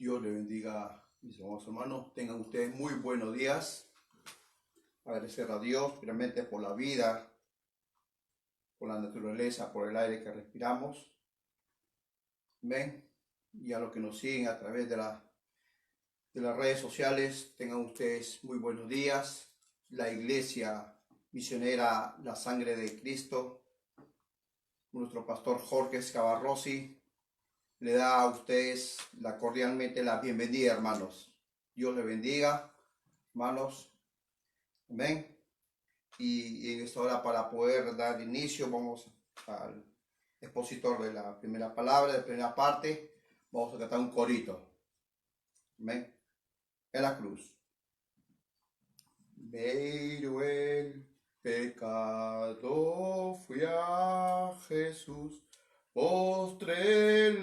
Dios le bendiga, mis amados hermanos. Tengan ustedes muy buenos días. Agradecer a Dios, primeramente, por la vida, por la naturaleza, por el aire que respiramos. Amén. Y a los que nos siguen a través de las redes sociales, tengan ustedes muy buenos días. La iglesia misionera La Sangre de Cristo, nuestro pastor Jorge Scavarrossi, le da a ustedes cordialmente la bienvenida, hermanos. Dios les bendiga, hermanos. Amén. Y en esta hora, para poder dar inicio, vamos al expositor de la primera palabra, de la primera parte. Vamos a cantar un corito. Amén. En la cruz. Pero el pecado fui a Jesús, postréle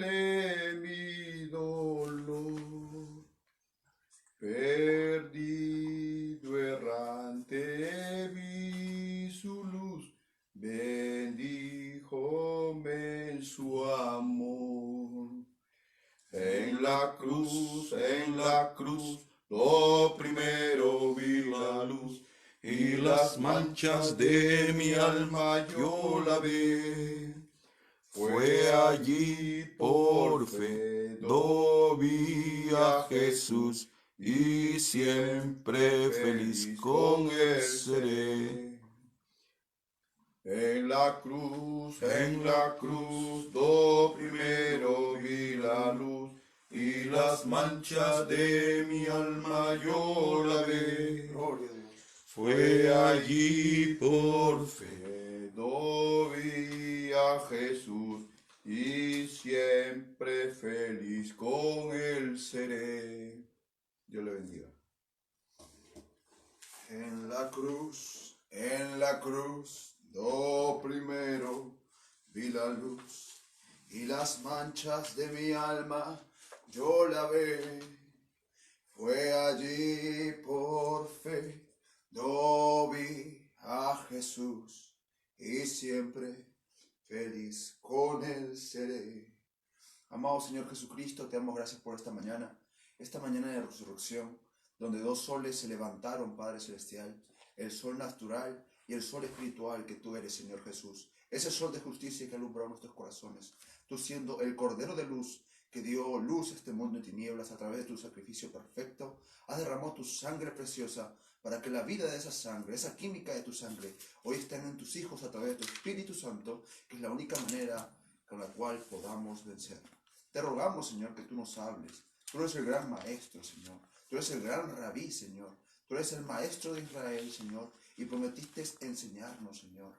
mi dolor. Perdido errante vi su luz, bendíjome en su amor. En la cruz, lo primero vi la luz, y las manchas de mi alma yo la vi. Fue allí por fe, do vi a Jesús, y siempre feliz con él seré. En la cruz, do primero vi la luz, y las manchas de mi alma yo la vi. Fue allí por fe, do vi a Jesús, y siempre feliz con él seré. Dios le bendiga. En la cruz, do primero vi la luz, y las manchas de mi alma yo la vi. Fue allí por fe, do vi a Jesús, y siempre feliz con él seré. Amado Señor Jesucristo, te damos gracias por esta mañana de resurrección, donde dos soles se levantaron, Padre Celestial, el sol natural y el sol espiritual que tú eres, Señor Jesús. Ese sol de justicia que alumbró nuestros corazones, tú siendo el Cordero de luz que dio luz a este mundo en tinieblas a través de tu sacrificio perfecto, has derramado tu sangre preciosa para que la vida de esa sangre, esa química de tu sangre, hoy estén en tus hijos a través de tu Espíritu Santo, que es la única manera con la cual podamos vencer. Te rogamos, Señor, que tú nos hables. Tú eres el gran maestro, Señor. Tú eres el gran rabí, Señor. Tú eres el maestro de Israel, Señor, y prometiste enseñarnos, Señor.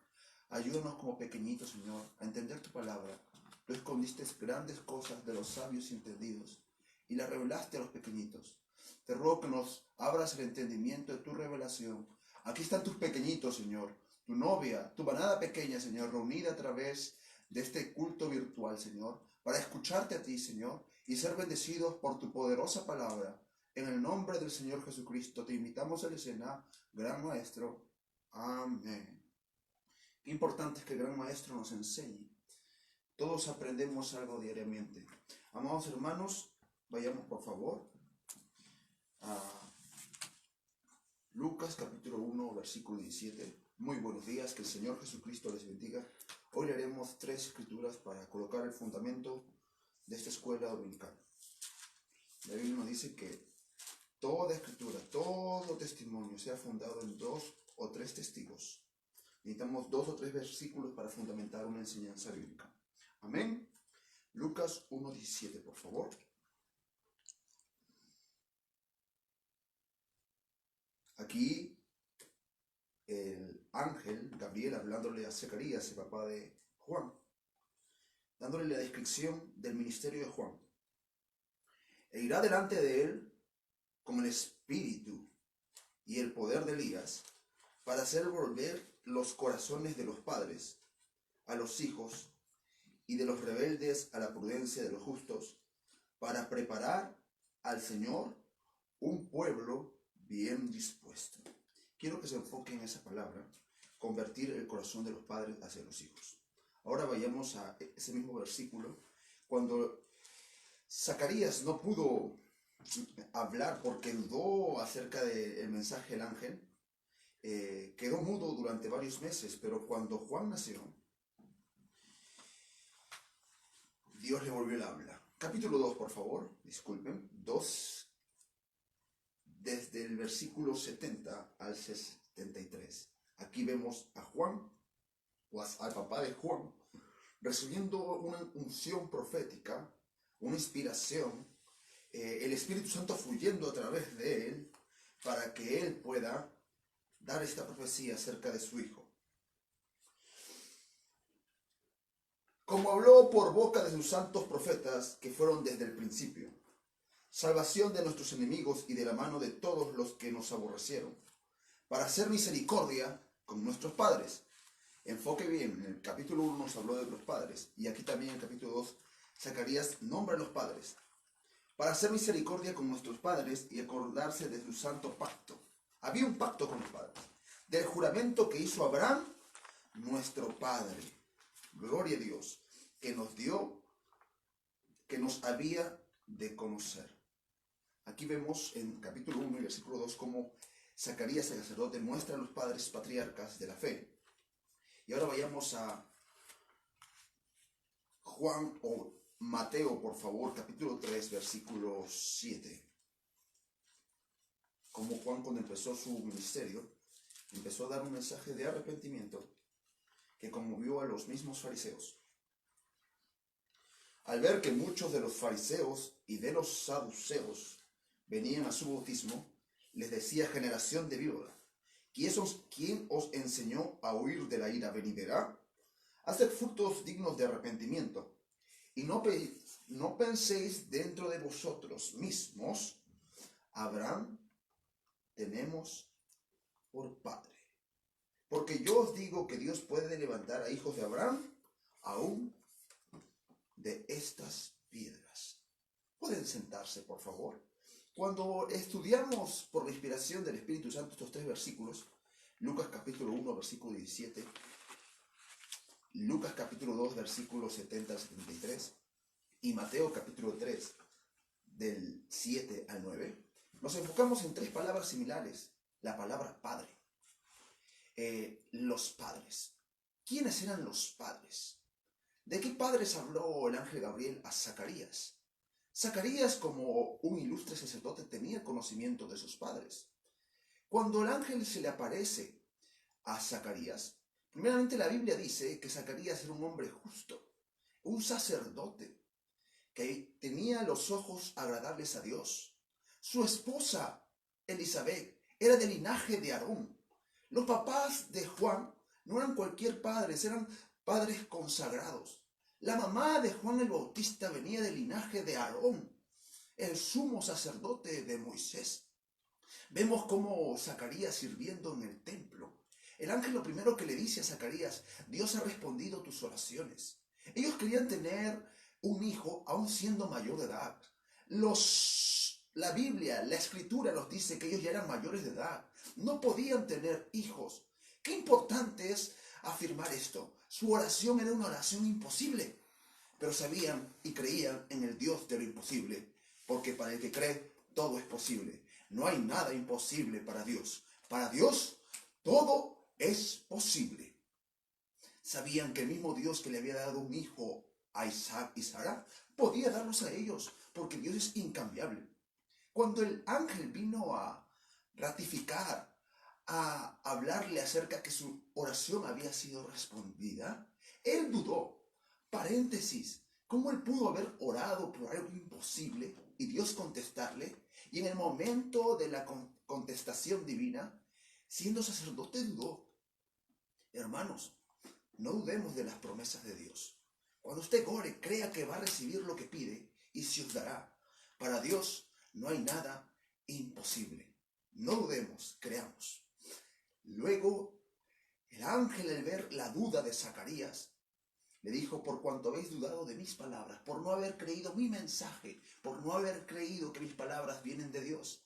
Ayúdanos como pequeñitos, Señor, a entender tu palabra. Tú escondiste grandes cosas de los sabios y entendidos y las revelaste a los pequeñitos. Te ruego que nos abras el entendimiento de tu revelación. Aquí están tus pequeñitos, Señor, tu novia, tu manada pequeña, Señor, reunida a través de este culto virtual, Señor, para escucharte a ti, Señor, y ser bendecidos por tu poderosa palabra. En el nombre del Señor Jesucristo te invitamos a la escena, Gran Maestro. Amén. Qué importante es que el Gran Maestro nos enseñe. Todos aprendemos algo diariamente. Amados hermanos, vayamos por favor a Lucas capítulo 1, versículo 17. Muy buenos días, que el Señor Jesucristo les bendiga. Hoy leeremos 3 escrituras para colocar el fundamento de esta escuela dominical. La Biblia nos dice que toda escritura, todo testimonio sea fundado en 2 o 3 testigos. Necesitamos 2 o 3 versículos para fundamentar una enseñanza bíblica. Amén. Lucas 1:17, por favor. Aquí el ángel Gabriel hablándole a Zacarías, el papá de Juan, dándole la descripción del ministerio de Juan. E irá delante de él con el espíritu y el poder de Elías, para hacer volver los corazones de los padres a los hijos, y de los rebeldes a la prudencia de los justos, para preparar al Señor un pueblo bien dispuesto. Quiero que se enfoque en esa palabra, convertir el corazón de los padres hacia los hijos. Ahora vayamos a ese mismo versículo, cuando Zacarías no pudo hablar porque dudó acerca del mensaje del ángel. Quedó mudo durante varios meses, pero cuando Juan nació, Dios le volvió el habla. Capítulo 2, por favor, disculpen, 2, desde el versículo 70 al 73. Aquí vemos a Juan, o al papá de Juan, recibiendo una unción profética, una inspiración, el Espíritu Santo fluyendo a través de él, para que él pueda dar esta profecía acerca de su hijo. Como habló por boca de sus santos profetas que fueron desde el principio, salvación de nuestros enemigos y de la mano de todos los que nos aborrecieron, para hacer misericordia con nuestros padres. Enfoque bien, en el capítulo 1 nos habló de los padres, y aquí también en el capítulo 2, Zacarías nombra a los padres, para hacer misericordia con nuestros padres y acordarse de su santo pacto. Había un pacto con los padres, del juramento que hizo Abraham, nuestro padre. Gloria a Dios, que nos dio, que nos había de conocer. Aquí vemos en capítulo 1 y versículo 2 cómo Zacarías el sacerdote muestra a los padres patriarcas de la fe. Y ahora vayamos a Juan o Mateo, por favor, capítulo 3, versículo 7. Como Juan, cuando empezó su ministerio, empezó a dar un mensaje de arrepentimiento que conmovió a los mismos fariseos. Al ver que muchos de los fariseos y de los saduceos venían a su bautismo, les decía: generación de víbora, ¿quién os enseñó a huir de la ira venidera? Haced frutos dignos de arrepentimiento, y no penséis dentro de vosotros mismos: Abraham tenemos por padre. Porque yo os digo que Dios puede levantar a hijos de Abraham aún de estas piedras. ¿Pueden sentarse, por favor? Cuando estudiamos por la inspiración del Espíritu Santo estos 3 versículos, Lucas capítulo 1, versículo 17, Lucas capítulo 2, versículos 70 al 73, y Mateo capítulo 3, del 7 al 9, nos enfocamos en 3 palabras similares. La palabra padre. Los padres. ¿Quiénes eran los padres? ¿De qué padres habló el ángel Gabriel a Zacarías? Zacarías, como un ilustre sacerdote, tenía conocimiento de sus padres. Cuando el ángel se le aparece a Zacarías, primeramente la Biblia dice que Zacarías era un hombre justo, un sacerdote, que tenía los ojos agradables a Dios. Su esposa, Elizabeth, era del linaje de Aarón. Los papás de Juan no eran cualquier padres, eran padres consagrados. La mamá de Juan el Bautista venía del linaje de Aarón, el sumo sacerdote de Moisés. Vemos cómo Zacarías sirviendo en el templo. El ángel lo primero que le dice a Zacarías: Dios ha respondido tus oraciones. Ellos querían tener un hijo aún siendo mayor de edad. La Biblia, la Escritura nos dice que ellos ya eran mayores de edad. No podían tener hijos. Qué importante es afirmar esto. Su oración era una oración imposible, pero sabían y creían en el Dios de lo imposible, porque para el que cree todo es posible. No hay nada imposible para Dios. Para Dios todo es posible. Sabían que el mismo Dios que le había dado un hijo a Isaac y Sara podía darlos a ellos, porque Dios es incambiable. Cuando el ángel vino a ratificar, a hablarle acerca que su oración había sido respondida, él dudó. Paréntesis, ¿cómo él pudo haber orado por algo imposible y Dios contestarle? Y en el momento de la contestación divina, siendo sacerdote, dudó. Hermanos, no dudemos de las promesas de Dios. Cuando usted ore, crea que va a recibir lo que pide y se os dará. Para Dios no hay nada imposible. No dudemos, creamos. Luego, el ángel, al ver la duda de Zacarías, le dijo: por cuanto habéis dudado de mis palabras, por no haber creído mi mensaje, por no haber creído que mis palabras vienen de Dios,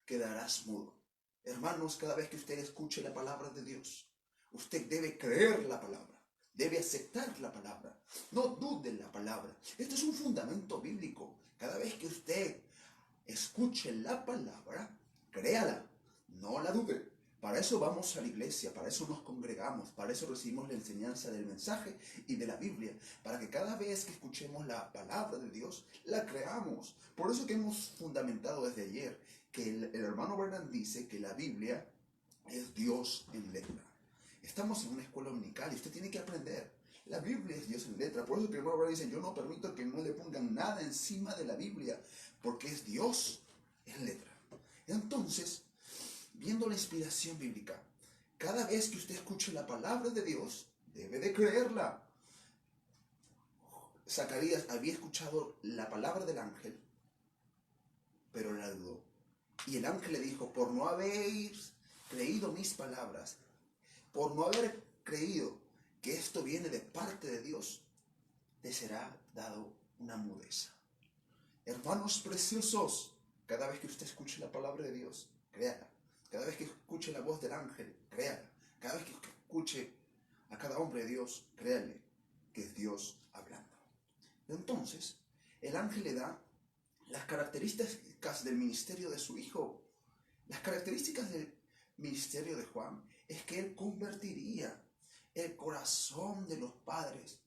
quedarás mudo. Hermanos, cada vez que usted escuche la palabra de Dios, usted debe creer la palabra, debe aceptar la palabra, no dude la palabra. Esto es un fundamento bíblico. Cada vez que usted escuche la palabra, créala, no la dude. Para eso vamos a la iglesia, para eso nos congregamos, para eso recibimos la enseñanza del mensaje y de la Biblia, para que cada vez que escuchemos la palabra de Dios, la creamos. Por eso que hemos fundamentado desde ayer que el hermano Bernard dice que la Biblia es Dios en letra. Estamos en una escuela dominical y usted tiene que aprender. La Biblia es Dios en letra. Por eso que el hermano Bernard dice, yo no permito que no le pongan nada encima de la Biblia, porque es Dios en letra. Entonces, viendo la inspiración bíblica, cada vez que usted escuche la palabra de Dios, debe de creerla. Zacarías había escuchado la palabra del ángel, pero la dudó. Y el ángel le dijo, por no haber creído mis palabras, por no haber creído que esto viene de parte de Dios, te será dado una mudeza. Hermanos preciosos, cada vez que usted escuche la palabra de Dios, créala. Cada vez que escuche la voz del ángel, créala. Cada vez que escuche a cada hombre de Dios, créale que es Dios hablando. Entonces, el ángel le da las características del ministerio de su hijo. Las características del ministerio de Juan es que él convertiría el corazón de los padres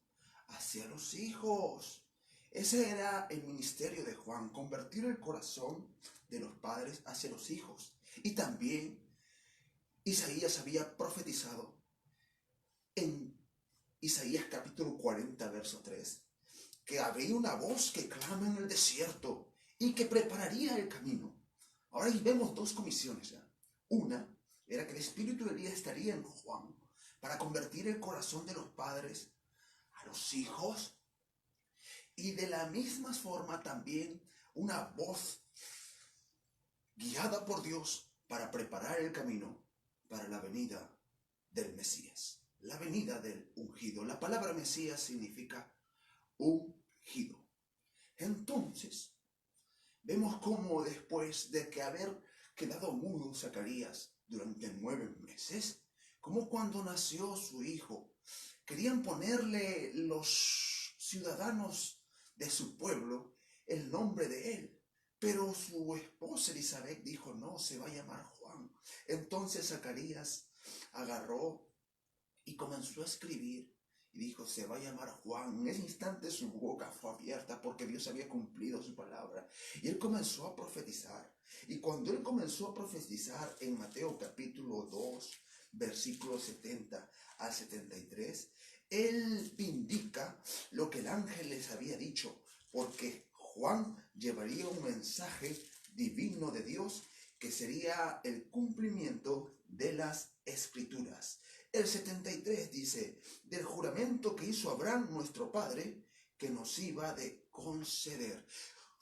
hacia los hijos. Ese era el ministerio de Juan, convertir el corazón de los padres hacia los hijos. Y también Isaías había profetizado en Isaías capítulo 40, verso 3, que habría una voz que clama en el desierto y que prepararía el camino. Ahora ahí vemos dos comisiones ya. Una era que el Espíritu de Elías estaría en Juan para convertir el corazón de los padres a los hijos. Y de la misma forma también una voz guiada por Dios para preparar el camino para la venida del Mesías, la venida del ungido. La palabra Mesías significa ungido. Entonces, vemos cómo después de que haber quedado mudo Zacarías durante 9 meses, como cuando nació su hijo, querían ponerle los ciudadanos de su pueblo el nombre de él. Pero su esposa Elizabeth dijo, no, se va a llamar Juan. Entonces Zacarías agarró y comenzó a escribir y dijo, se va a llamar Juan. En ese instante su boca fue abierta porque Dios había cumplido su palabra. Y él comenzó a profetizar. Y cuando él comenzó a profetizar en Mateo capítulo 2, versículos 70 al 73, él indica lo que el ángel les había dicho, porque Juan llevaría un mensaje divino de Dios que sería el cumplimiento de las Escrituras. El 73 dice, del juramento que hizo Abraham nuestro padre, que nos iba de conceder.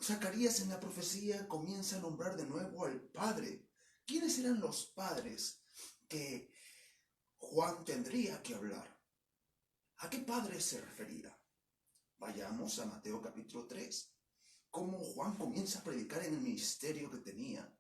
Zacarías en la profecía comienza a nombrar de nuevo al Padre. ¿Quiénes eran los padres que Juan tendría que hablar? ¿A qué padre se refería? Vayamos a Mateo capítulo 3. Cómo Juan comienza a predicar en el ministerio que tenía.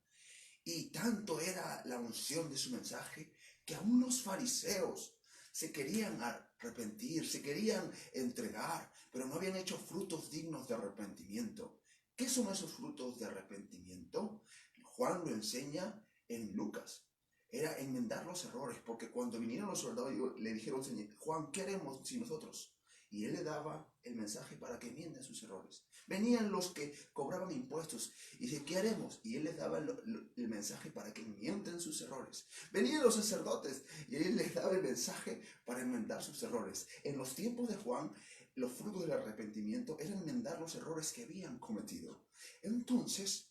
Y tanto era la unción de su mensaje que aún los fariseos se querían arrepentir, se querían entregar, pero no habían hecho frutos dignos de arrepentimiento. ¿Qué son esos frutos de arrepentimiento? Juan lo enseña en Lucas. Era enmendar los errores, porque cuando vinieron los soldados le dijeron, Juan, ¿qué haremos si nosotros? Y él le daba el mensaje para que enmienden sus errores. Venían los que cobraban impuestos y dice, ¿qué haremos? Y él les daba el mensaje para que enmienden sus errores. Venían los sacerdotes y él les daba el mensaje para enmendar sus errores. En los tiempos de Juan, los frutos del arrepentimiento eran enmendar los errores que habían cometido. Entonces,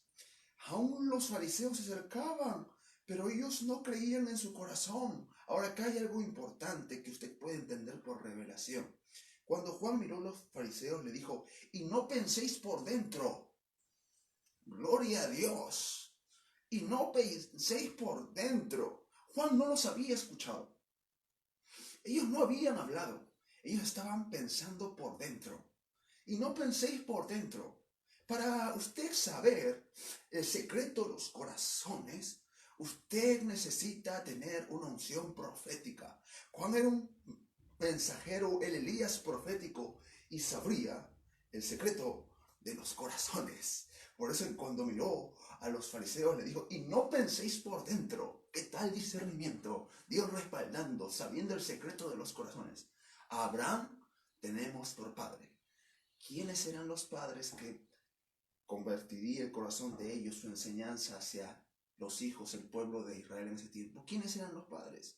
aún los fariseos se acercaban, pero ellos no creían en su corazón. Ahora acá hay algo importante que usted puede entender por revelación. Cuando Juan miró a los fariseos, le dijo, y no penséis por dentro. Gloria a Dios. Y no penséis por dentro. Juan no los había escuchado. Ellos no habían hablado. Ellos estaban pensando por dentro. Y no penséis por dentro. Para usted saber el secreto de los corazones, usted necesita tener una unción profética. Juan era un mensajero, el Elías profético, y sabría el secreto de los corazones. Por eso cuando miró a los fariseos le dijo, y no penséis por dentro. ¿Qué tal discernimiento? Dios respaldando, sabiendo el secreto de los corazones. A Abraham tenemos por padre. ¿Quiénes eran los padres que convertiría el corazón de ellos, su enseñanza hacia los hijos, el pueblo de Israel en ese tiempo? ¿Quiénes eran los padres?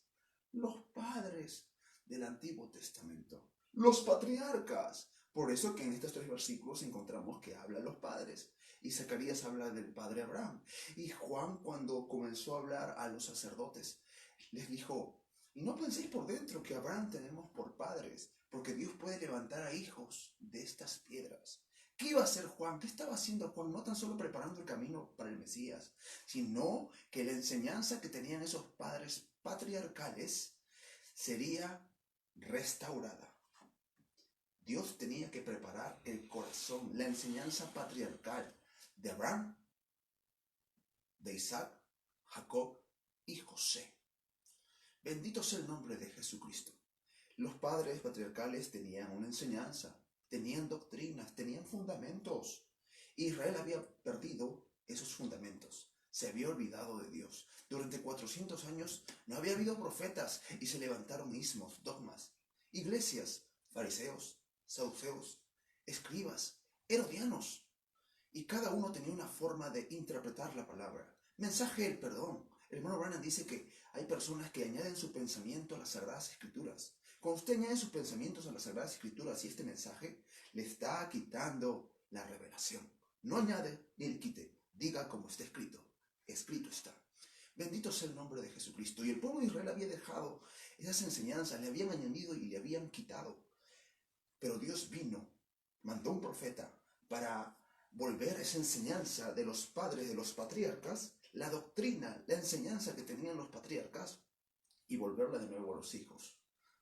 Los padres del Antiguo Testamento. Los patriarcas. Por eso que en estos 3 versículos encontramos que hablan los padres. Y Zacarías habla del padre Abraham. Y Juan, cuando comenzó a hablar a los sacerdotes, les dijo, y no penséis por dentro que Abraham tenemos por padres, porque Dios puede levantar a hijos de estas piedras. ¿Qué iba a hacer Juan? ¿Qué estaba haciendo Juan? No tan solo preparando el camino para el Mesías, sino que la enseñanza que tenían esos padres patriarcales sería restaurada. Dios tenía que preparar el corazón, la enseñanza patriarcal de Abraham, de Isaac, Jacob y José. Bendito sea el nombre de Jesucristo. Los padres patriarcales tenían una enseñanza, tenían doctrinas, tenían fundamentos. Israel había perdido esos fundamentos, se había olvidado de Dios. Durante 400 años no había habido profetas y se levantaron ismos, dogmas, iglesias, fariseos, saduceos, escribas, herodianos. Y cada uno tenía una forma de interpretar la palabra. Mensaje del perdón. El hermano Branham dice que hay personas que añaden su pensamiento a las Sagradas Escrituras. Cuando usted añade sus pensamientos a las Sagradas Escrituras y este mensaje, le está quitando la revelación. No añade ni le quite. Diga como está escrito. Escrito está. Bendito sea el nombre de Jesucristo. Y el pueblo de Israel había dejado esas enseñanzas, le habían añadido y le habían quitado. Pero Dios vino, mandó un profeta para volver esa enseñanza de los padres, de los patriarcas, la doctrina, la enseñanza que tenían los patriarcas, y volverla de nuevo a los hijos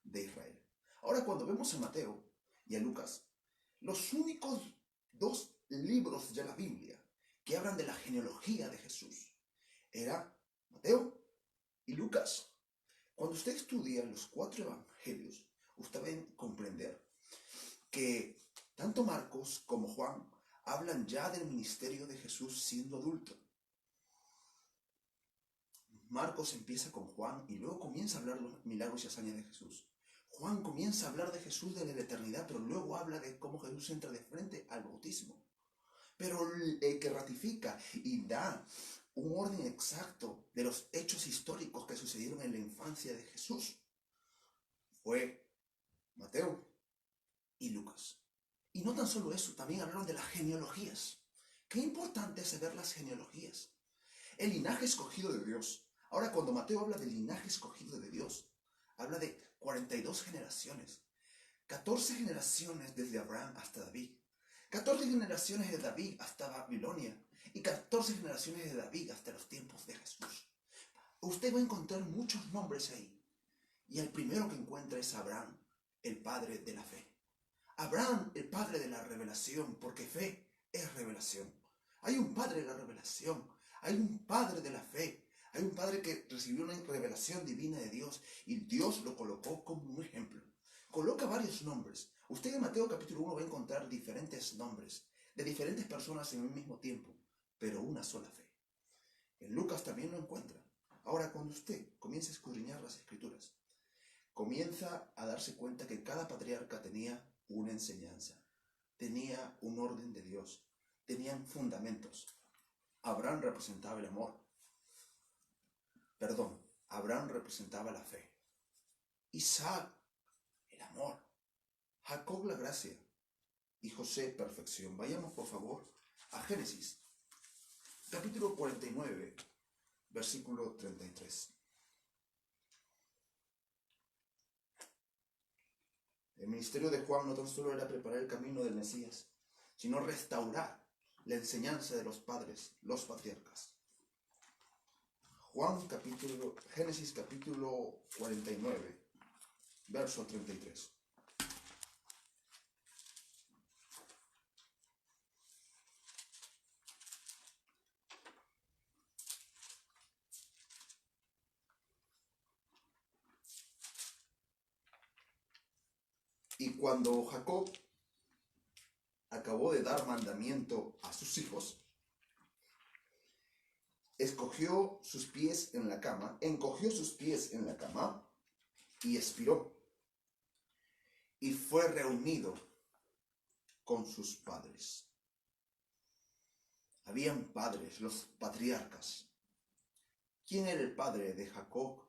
de Israel. Ahora, cuando vemos a Mateo y a Lucas, los únicos 2 libros de la Biblia que hablan de la genealogía de Jesús era Mateo y Lucas. Cuando usted estudia los 4 evangelios, usted va a comprender que tanto Marcos como Juan hablan ya del ministerio de Jesús siendo adulto. Marcos empieza con Juan y luego comienza a hablar los milagros y hazañas de Jesús. Juan comienza a hablar de Jesús desde la eternidad, pero luego habla de cómo Jesús entra de frente al bautismo. Pero el que ratifica y da un orden exacto de los hechos históricos que sucedieron en la infancia de Jesús fue Mateo y Lucas. Y no tan solo eso, también hablaron de las genealogías. Qué importante es saber las genealogías. El linaje escogido de Dios. Ahora, cuando Mateo habla del linaje escogido de Dios, habla de 42 generaciones. 14 generaciones desde Abraham hasta David. 14 generaciones de David hasta Babilonia. Y 14 generaciones de David hasta los tiempos de Jesús. Usted va a encontrar muchos nombres ahí. Y el primero que encuentra es Abraham, el padre de la fe. Abraham, el padre de la revelación, porque fe es revelación. Hay un padre de la revelación, hay un padre de la fe, hay un padre que recibió una revelación divina de Dios y Dios lo colocó como un ejemplo. Coloca varios nombres. Usted en Mateo capítulo 1 va a encontrar diferentes nombres de diferentes personas en un mismo tiempo, pero una sola fe. En Lucas también lo encuentra. Ahora, cuando usted comienza a escudriñar las Escrituras, comienza a darse cuenta que cada patriarca tenía una enseñanza, tenía un orden de Dios, tenían fundamentos. Abraham representaba el amor. Abraham representaba la fe. Isaac, el amor. Jacob, la gracia. Y José, perfección. Vayamos por favor a Génesis, capítulo 49, versículo 33. El ministerio de Juan no tan solo era preparar el camino del Mesías, sino restaurar la enseñanza de los padres, los patriarcas. Génesis capítulo 49, verso 33. Y cuando Jacob acabó de dar mandamiento a sus hijos, encogió sus pies en la cama y expiró. Y fue reunido con sus padres. Habían padres, los patriarcas. ¿Quién era el padre de Jacob?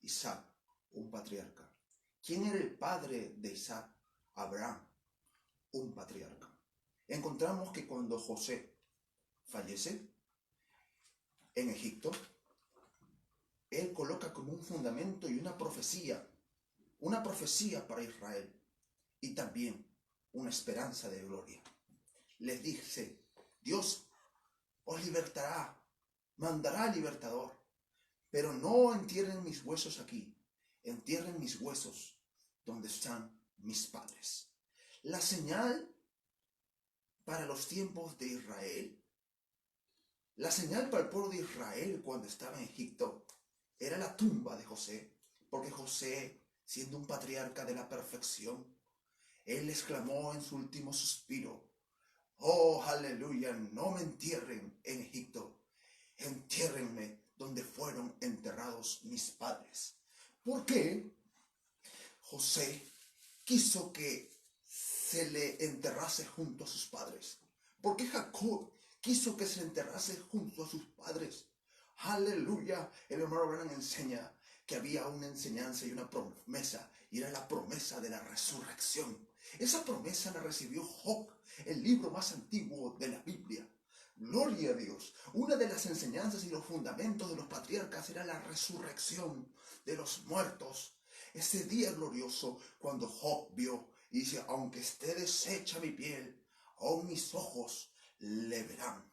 Isaac, un patriarca. ¿Quién era el padre de Isaac? Abraham, un patriarca. Encontramos que cuando José fallece en Egipto, él coloca como un fundamento y una profecía para Israel y también una esperanza de gloria. Les dice, Dios os libertará, mandará libertador, pero no entierren mis huesos aquí, entierren mis huesos donde están mis padres. La señal para los tiempos de Israel, la señal para el pueblo de Israel cuando estaba en Egipto, era la tumba de José, porque José, siendo un patriarca de la perfección, él exclamó en su último suspiro, oh, aleluya, no me entierren en Egipto, entiérrenme donde fueron enterrados mis padres. ¿Por qué José quiso que se le enterrase junto a sus padres? ¿Por qué Jacob quiso que se le enterrase junto a sus padres? Aleluya, el hermano Branham enseña que había una enseñanza y una promesa, y era la promesa de la resurrección. Esa promesa la recibió Job, el libro más antiguo de la Biblia. Gloria a Dios. Una de las enseñanzas y los fundamentos de los patriarcas era la resurrección de los muertos. Ese día glorioso cuando Job vio y dice, aunque esté deshecha mi piel, aún mis ojos le verán.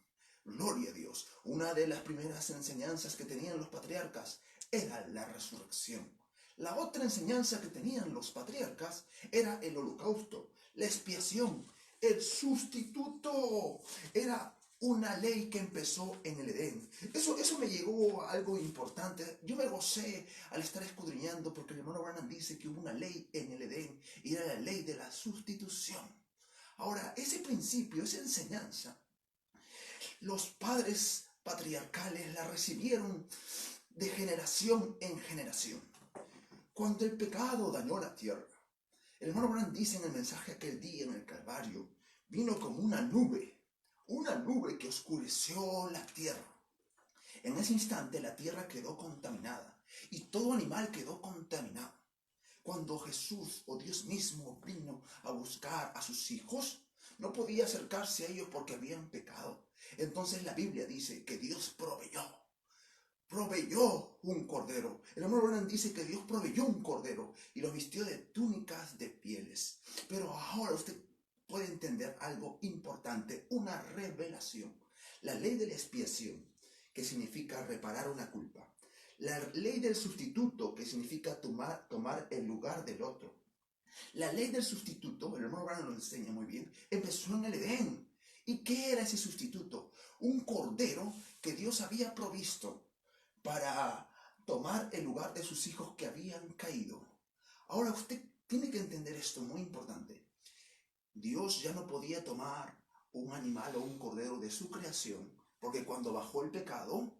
Gloria a Dios. Una de las primeras enseñanzas que tenían los patriarcas era la resurrección. La otra enseñanza que tenían los patriarcas era el holocausto, la expiación, el sustituto. Era una ley que empezó en el Edén. Eso me llegó a algo importante. Yo me gocé al estar escudriñando porque el hermano Branham dice que hubo una ley en el Edén y era la ley de la sustitución. Ahora, ese principio, esa enseñanza, los padres patriarcales la recibieron de generación en generación. Cuando el pecado dañó la tierra, el hermano Branham dice en el mensaje aquel día en el Calvario, vino como una nube que oscureció la tierra. En ese instante la tierra quedó contaminada y todo animal quedó contaminado. Cuando Jesús o Dios mismo vino a buscar a sus hijos, no podía acercarse a ellos porque habían pecado. Entonces la Biblia dice que Dios proveyó un cordero. El hermano Branham dice que Dios proveyó un cordero y lo vistió de túnicas de pieles. Pero ahora usted puede entender algo importante, una revelación. La ley de la expiación, que significa reparar una culpa. La ley del sustituto, que significa tomar el lugar del otro. La ley del sustituto, el hermano Branham lo enseña muy bien, empezó en el Edén. ¿Y qué era ese sustituto? Un cordero que Dios había provisto para tomar el lugar de sus hijos que habían caído. Ahora usted tiene que entender esto, muy importante. Dios ya no podía tomar un animal o un cordero de su creación, porque cuando bajó el pecado,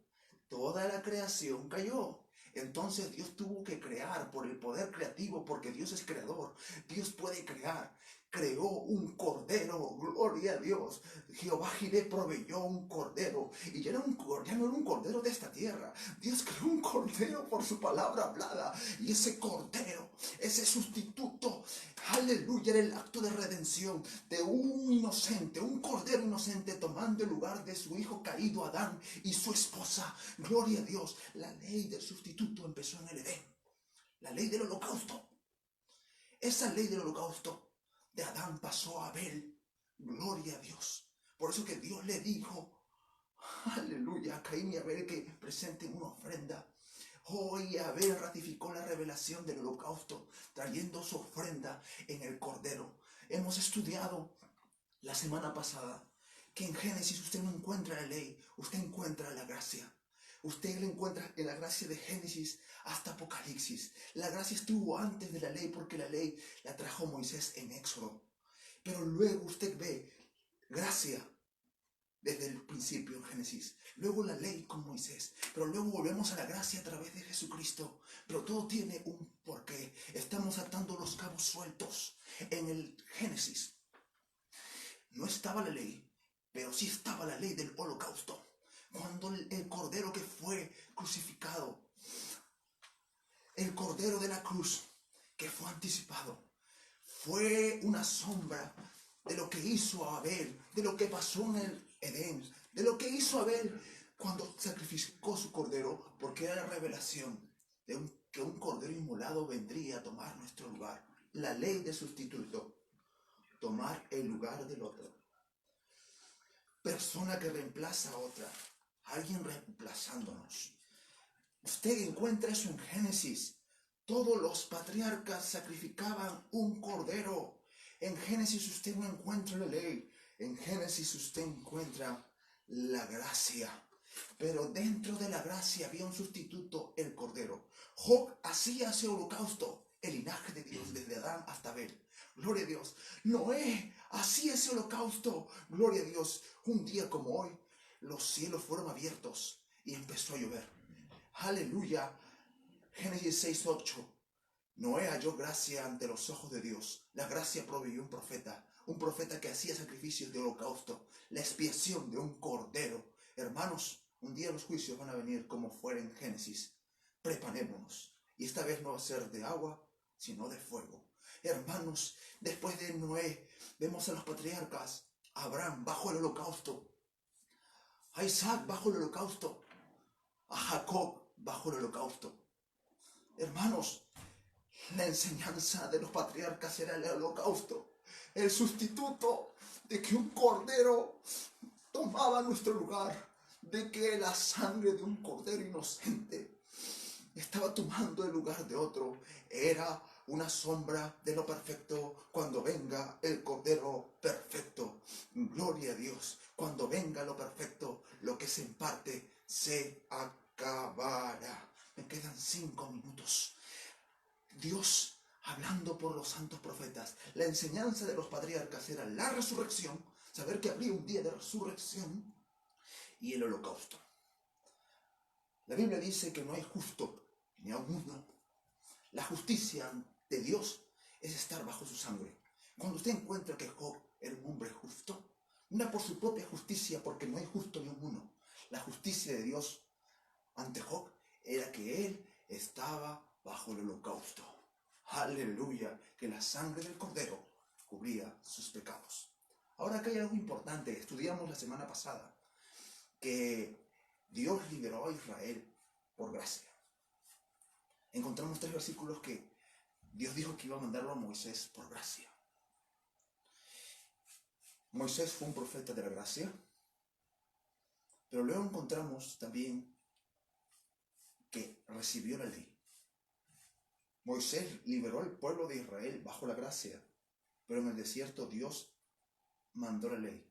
toda la creación cayó. Entonces Dios tuvo que crear por el poder creativo, porque Dios es creador. Dios puede crear. Creó un cordero, gloria a Dios. Jehová Jireh proveyó un cordero, y ya no era un cordero de esta tierra. Dios creó un cordero por su palabra hablada, y ese cordero, ese sustituto, aleluya, era el acto de redención de un inocente, un cordero inocente tomando el lugar de su hijo caído Adán y su esposa. Gloria a Dios. La ley del sustituto empezó en el Edén. La ley del holocausto. Esa ley del holocausto de Adán pasó a Abel. Gloria a Dios. Por eso que Dios le dijo, aleluya, a Caín y a Abel que presenten una ofrenda. Hoy Abel ratificó la revelación del holocausto, trayendo su ofrenda en el cordero. Hemos estudiado la semana pasada que en Génesis usted no encuentra la ley, usted encuentra la gracia. Usted la encuentra en la gracia de Génesis hasta Apocalipsis. La gracia estuvo antes de la ley porque la ley la trajo Moisés en Éxodo. Pero luego usted ve Gracia desde el principio en Génesis. Luego la ley con Moisés. Pero luego volvemos a la gracia a través de Jesucristo. Pero todo tiene un porqué. Estamos atando los cabos sueltos. En el Génesis no estaba la ley, pero sí estaba la ley del holocausto. Cuando el cordero que fue crucificado, el cordero de la cruz que fue anticipado, fue una sombra de lo que hizo Abel, de lo que pasó en el Edén, de lo que hizo Abel cuando sacrificó su cordero, porque era la revelación de que un cordero inmolado vendría a tomar nuestro lugar. La ley de sustituto, tomar el lugar del otro. Persona que reemplaza a otra, alguien reemplazándonos. Usted encuentra eso en Génesis. Todos los patriarcas sacrificaban un cordero. En Génesis usted no encuentra la ley. En Génesis usted encuentra la gracia. Pero dentro de la gracia había un sustituto, el cordero. Job hacía ese holocausto, el linaje de Dios desde Adán hasta Abel. Gloria a Dios. Noé hacía ese holocausto. Gloria a Dios. Un día como hoy, los cielos fueron abiertos y empezó a llover. Aleluya. Génesis 6:8. Noé halló gracia ante los ojos de Dios. La gracia proveyó un profeta que hacía sacrificios de holocausto, la expiación de un cordero. Hermanos, un día los juicios van a venir como fuera en Génesis. Preparémonos. Y esta vez no va a ser de agua, sino de fuego. Hermanos, después de Noé, vemos a los patriarcas, a Abraham bajo el holocausto, a Isaac bajo el holocausto, a Jacob bajo el holocausto. Hermanos, la enseñanza de los patriarcas era el holocausto, el sustituto de que un cordero tomaba nuestro lugar, de que la sangre de un cordero inocente estaba tomando el lugar de otro. Era una sombra de lo perfecto cuando venga el cordero perfecto. Gloria a Dios. Cuando venga lo perfecto, lo que se imparte se acabará. Me quedan 5 minutos. Dios hablando por los santos profetas. La enseñanza de los patriarcas era la resurrección, saber que habría un día de resurrección, y el holocausto. La Biblia dice que no hay justo ni aun uno. La justicia de Dios es estar bajo su sangre. Cuando usted encuentra que Job era un hombre justo, no por su propia justicia, porque no hay justo ni un uno. La justicia de Dios ante Job era que él estaba bajo el holocausto. Aleluya, que la sangre del cordero cubría sus pecados. Ahora acá hay algo importante. Estudiamos la semana pasada que Dios liberó a Israel por gracia. Encontramos 3 versículos que Dios dijo que iba a mandarlo a Moisés por gracia. Moisés fue un profeta de la gracia, pero luego encontramos también que recibió la ley. Moisés liberó al pueblo de Israel bajo la gracia, pero en el desierto Dios mandó la ley.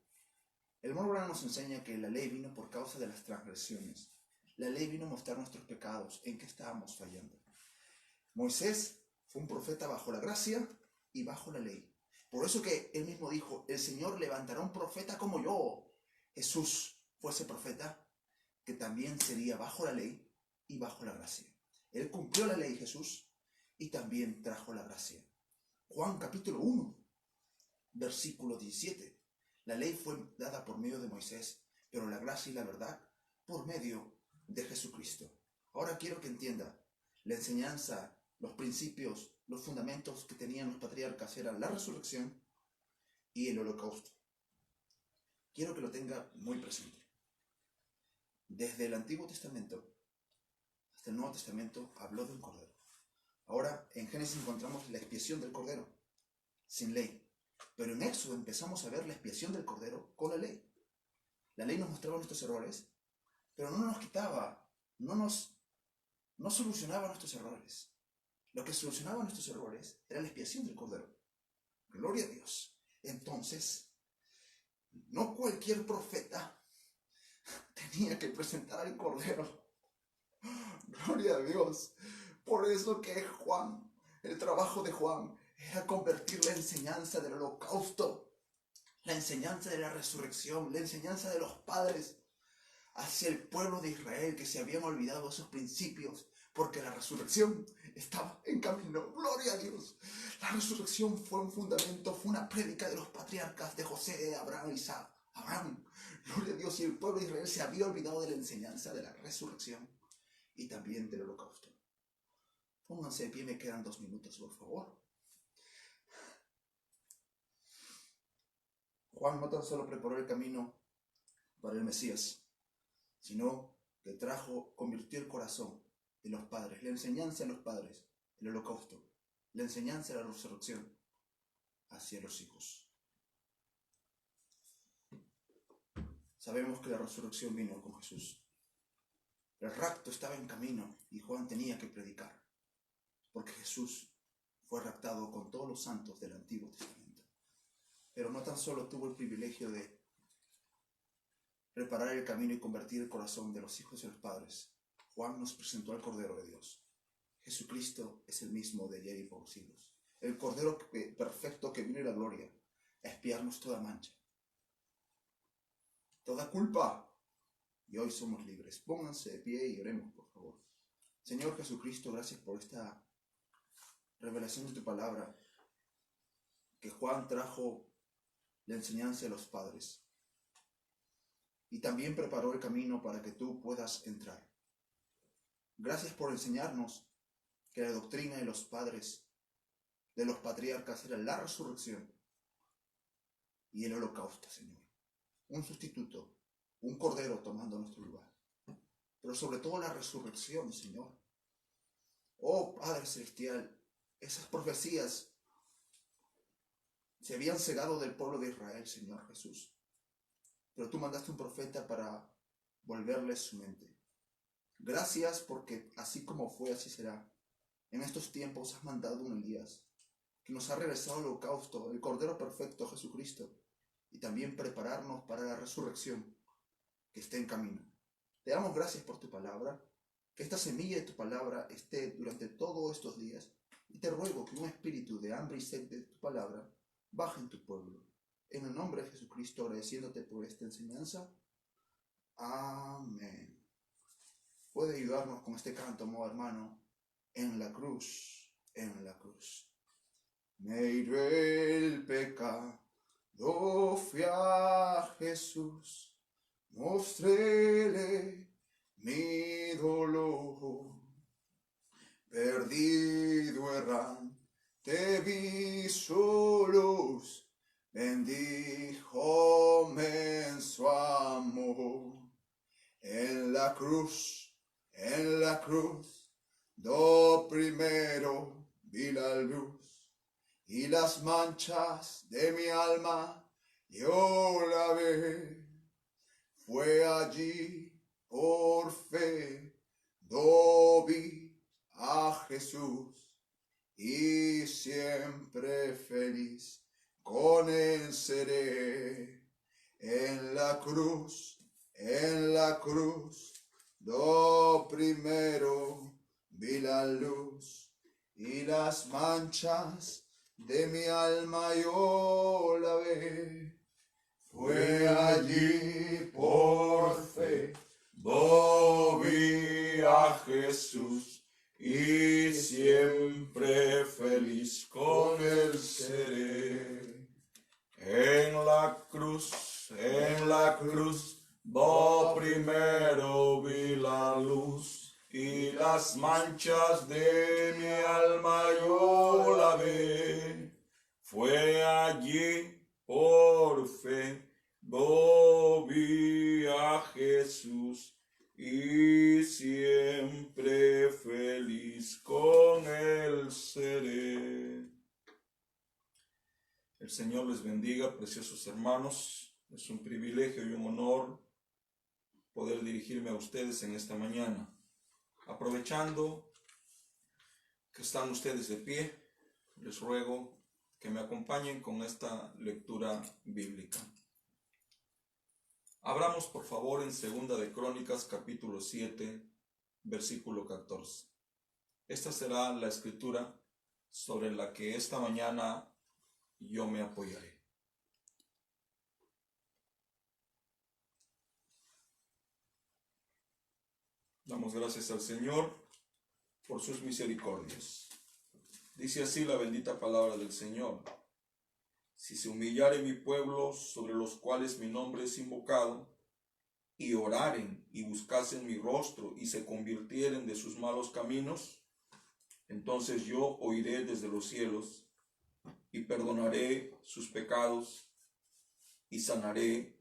El Mormon nos enseña que la ley vino por causa de las transgresiones. La ley vino a mostrar nuestros pecados, en que estábamos fallando. Moisés fue un profeta bajo la gracia y bajo la ley. Por eso que él mismo dijo, el Señor levantará un profeta como yo. Jesús fue ese profeta que también sería bajo la ley y bajo la gracia. Él cumplió la ley, Jesús, y también trajo la gracia. Juan capítulo 1, versículo 17. La ley fue dada por medio de Moisés, pero la gracia y la verdad por medio de Jesucristo. Ahora quiero que entienda, la enseñanza, los principios, los fundamentos que tenían los patriarcas eran la resurrección y el holocausto. Quiero que lo tenga muy presente. Desde el Antiguo Testamento hasta el Nuevo Testamento habló de un cordero. Ahora en Génesis encontramos la expiación del cordero, sin ley. Pero en Éxodo empezamos a ver la expiación del cordero con la ley. La ley nos mostraba nuestros errores, pero no nos quitaba, no solucionaba nuestros errores. Lo que solucionaba nuestros errores era la expiación del cordero. Gloria a Dios. Entonces, no cualquier profeta tenía que presentar al cordero. Gloria a Dios. Por eso que Juan, el trabajo de Juan, era convertir la enseñanza del holocausto la enseñanza de la resurrección, la enseñanza de los padres hacia el pueblo de Israel que se habían olvidado esos principios, porque la resurrección estaba en camino. Gloria a Dios. La resurrección fue un fundamento, fue una prédica de los patriarcas de José, de Abraham, Isaac. Abraham, gloria a Dios, y el pueblo de Israel se había olvidado de la enseñanza de la resurrección y también del holocausto. Pónganse de pie, me quedan 2 minutos, por favor. Juan no tan solo preparó el camino para el Mesías, sino que convirtió el corazón de los padres, la enseñanza de los padres, el holocausto, la enseñanza de la resurrección hacia los hijos. Sabemos que la resurrección vino con Jesús. El rapto estaba en camino y Juan tenía que predicar, porque Jesús fue raptado con todos los santos del Antiguo Testamento. Pero no tan solo tuvo el privilegio de preparar el camino y convertir el corazón de los hijos y los padres. Juan nos presentó al Cordero de Dios. Jesucristo es el mismo de ayer y por los siglos. El Cordero perfecto que vino de la gloria a expiarnos toda mancha, toda culpa. Y hoy somos libres. Pónganse de pie y oremos, por favor. Señor Jesucristo, gracias por esta revelación de tu palabra, que Juan trajo la enseñanza de los padres y también preparó el camino para que tú puedas entrar. Gracias por enseñarnos que la doctrina de los padres, de los patriarcas, era la resurrección y el holocausto, Señor. Un sustituto, un cordero tomando nuestro lugar. Pero sobre todo la resurrección, Señor. Oh Padre Celestial, esas profecías se habían cegado del pueblo de Israel, Señor Jesús. Pero tú mandaste un profeta para volverles su mente. Gracias porque así como fue, así será. En estos tiempos has mandado un Elías que nos ha regresado el holocausto, el Cordero perfecto, Jesucristo, y también prepararnos para la resurrección que está en camino. Te damos gracias por tu palabra, que esta semilla de tu palabra esté durante todos estos días, y te ruego que un espíritu de hambre y sed de tu palabra baje en tu pueblo. En el nombre de Jesucristo, agradeciéndote por esta enseñanza. Amén. Puede ayudarnos con este canto, amado hermano. En la cruz, en la cruz. Me hirió el pecado, fui a Jesús, mostréle mi dolor. Perdido errante vi su luz, bendíjome en su amor. En la cruz, do primero vi la luz, y las manchas de mi alma yo la ve. Fue allí por fe, do vi a Jesús, y siempre feliz con él seré. En la cruz, do primero vi la luz, y las manchas de mi alma yo la ve. Fue allí por fe, do vi a Jesús, y siempre feliz con él seré. En la cruz, do primero vi la luz, y las manchas de mi alma yo la vi. Fue allí por fe, do vi a Jesús, y siempre feliz con él seré. El Señor les bendiga, preciosos hermanos. Es un privilegio y un honor poder dirigirme a ustedes en esta mañana. Aprovechando que están ustedes de pie, les ruego que me acompañen con esta lectura bíblica. Abramos por favor en 2 de Crónicas capítulo 7, versículo 14. Esta será la escritura sobre la que esta mañana yo me apoyaré. Damos gracias al Señor por sus misericordias. Dice así la bendita palabra del Señor. Si se humillare mi pueblo, sobre los cuales mi nombre es invocado, y oraren y buscasen mi rostro y se convirtieren de sus malos caminos, entonces yo oiré desde los cielos y perdonaré sus pecados y sanaré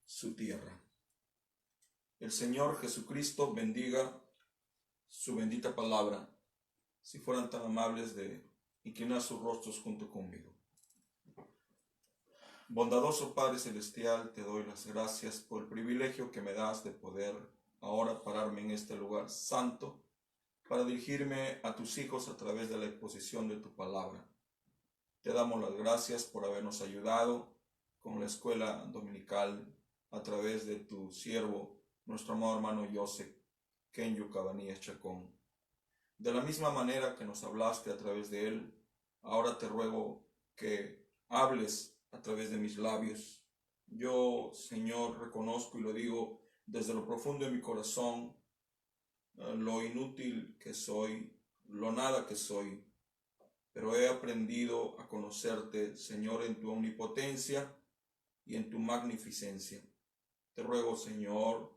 su tierra. El Señor Jesucristo bendiga su bendita palabra. Si fueran tan amables de inclinar sus rostros junto conmigo. Bondadoso Padre Celestial, te doy las gracias por el privilegio que me das de poder ahora pararme en este lugar santo para dirigirme a tus hijos a través de la exposición de tu palabra. Te damos las gracias por habernos ayudado con la escuela dominical a través de tu siervo, nuestro amado hermano Joseph Kenyo Cabanillas Chacón. De la misma manera que nos hablaste a través de él, ahora te ruego que hables a través de mis labios. Yo, Señor, reconozco y lo digo desde lo profundo de mi corazón, lo inútil que soy, lo nada que soy, pero he aprendido a conocerte, Señor, en tu omnipotencia y en tu magnificencia. Te ruego, Señor,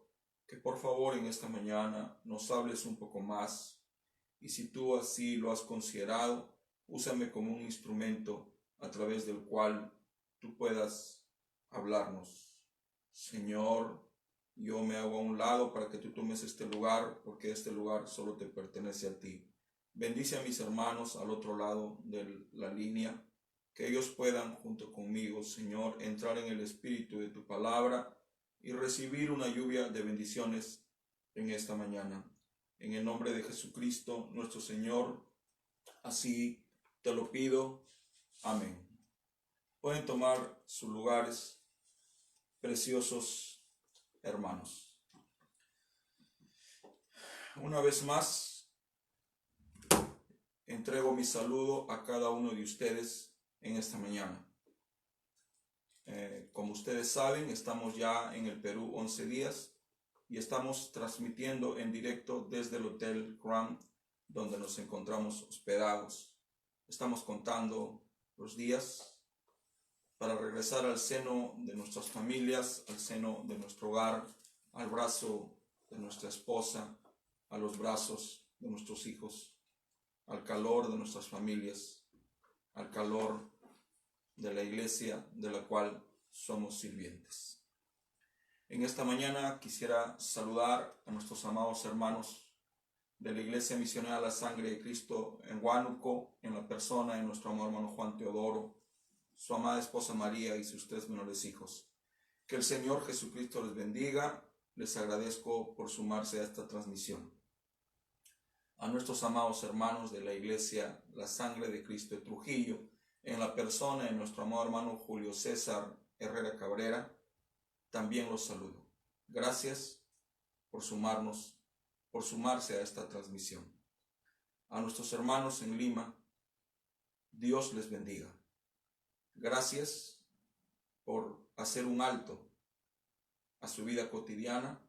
que por favor en esta mañana nos hables un poco más, y si tú así lo has considerado, úsame como un instrumento a través del cual tú puedas hablarnos. Señor, yo me hago a un lado para que tú tomes este lugar, porque este lugar solo te pertenece a ti. Bendice a mis hermanos al otro lado de la línea, que ellos puedan junto conmigo, Señor, entrar en el espíritu de tu palabra y recibir una lluvia de bendiciones en esta mañana. En el nombre de Jesucristo, nuestro Señor, así te lo pido. Amén. Pueden tomar sus lugares, preciosos hermanos. Una vez más, entrego mi saludo a cada uno de ustedes en esta mañana. Como ustedes saben, estamos ya en el Perú 11 días y estamos transmitiendo en directo desde el Hotel Grand, donde nos encontramos hospedados. Estamos contando los días para regresar al seno de nuestras familias, al seno de nuestro hogar, al brazo de nuestra esposa, a los brazos de nuestros hijos, al calor de nuestras familias, al calor de la iglesia de la cual somos sirvientes. En esta mañana quisiera saludar a nuestros amados hermanos de la Iglesia Misionera La Sangre de Cristo en Huánuco, en la persona de nuestro amado hermano Juan Teodoro, su amada esposa María y sus 3 menores hijos. Que el Señor Jesucristo les bendiga. Les agradezco por sumarse a esta transmisión. A nuestros amados hermanos de la Iglesia La Sangre de Cristo de Trujillo, en la persona de nuestro amado hermano Julio César Herrera Cabrera, también los saludo. Gracias por sumarse a esta transmisión. A nuestros hermanos en Lima, Dios les bendiga. Gracias por hacer un alto a su vida cotidiana